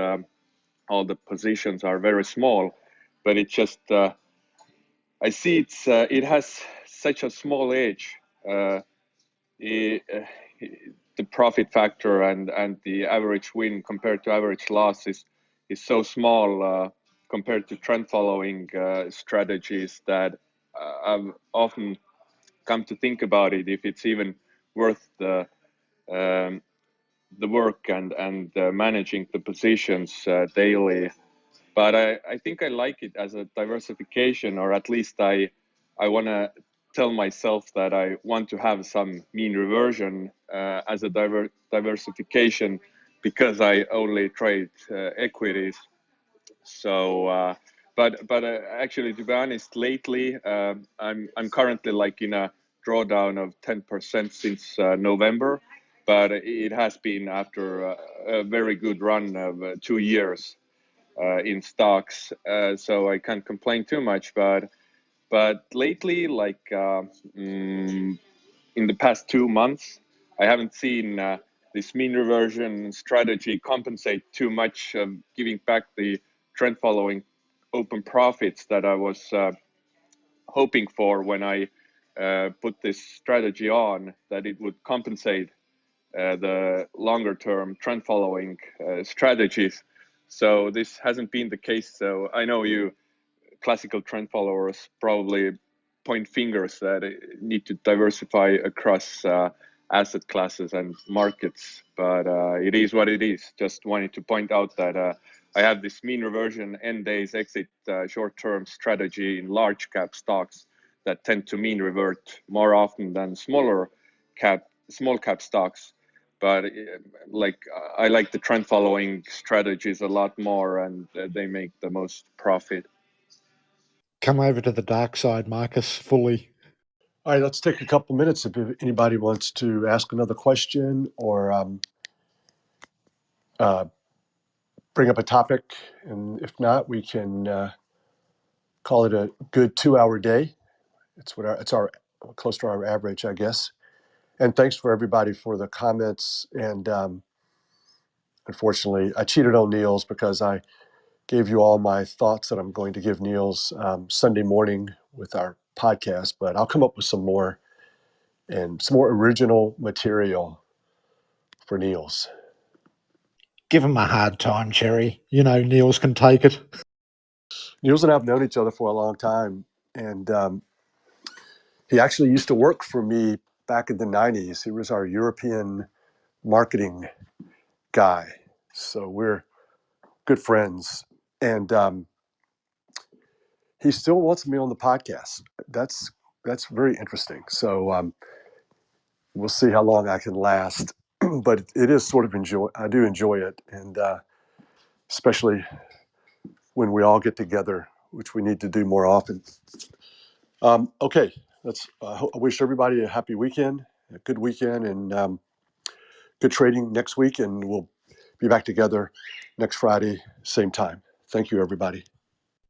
Speaker 10: all the positions are very small. But it just I see it has such a small edge. It, the profit factor and the average win compared to average loss is so small compared to trend following strategies that I've often come to think about it, if it's even worth the work and managing the positions daily. But I think I like it as a diversification, or at least I want to tell myself that I want to have some mean reversion as a diversification, because I only trade equities. So, but actually, to be honest, lately I'm currently like in a drawdown of 10% since November, but it has been after a very good run of 2 years in stocks, so I can't complain too much. But lately, like in the past 2 months, I haven't seen this mean reversion strategy compensate too much, giving back the trend following open profits that I was hoping for when I put this strategy on, that it would compensate the longer term trend following strategies. So this hasn't been the case. So I know you classical trend followers probably point fingers that need to diversify across asset classes and markets, but it is what it is. Just wanted to point out that I have this mean reversion end days exit short-term strategy in large cap stocks that tend to mean revert more often than small cap stocks. But I like the trend following strategies a lot more, and they make the most profit.
Speaker 2: Come over to the dark side, Marcus, fully.
Speaker 1: All right, let's take a couple minutes if anybody wants to ask another question or bring up a topic. And if not, we can call it a good 2-hour day. It's our close to our average, I guess. And thanks for everybody for the comments. And unfortunately, I cheated on Niels because I gave you all my thoughts that I'm going to give Niels Sunday morning with our podcast. But I'll come up with some more original material for Niels.
Speaker 2: Give him a hard time, Cherry. You know, Niels can take it.
Speaker 1: Niels and I have known each other for a long time. And he actually used to work for me back in the 90s. He was our European marketing guy. So we're good friends. And he still wants me on the podcast. That's very interesting. So we'll see how long I can last. But it is sort of I do enjoy it. And especially when we all get together, which we need to do more often. Okay, I wish everybody a happy weekend, a good weekend, and good trading next week. And we'll be back together next Friday, same time. Thank you, everybody.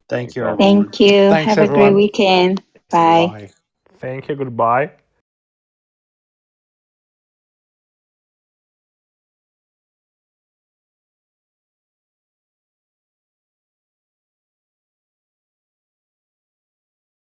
Speaker 6: Thank you,
Speaker 8: all.
Speaker 6: everyone.
Speaker 9: Thank you.
Speaker 2: Thanks,
Speaker 9: Have a great
Speaker 2: everyone.
Speaker 9: weekend. Bye.
Speaker 2: Bye.
Speaker 3: Thank you. Goodbye.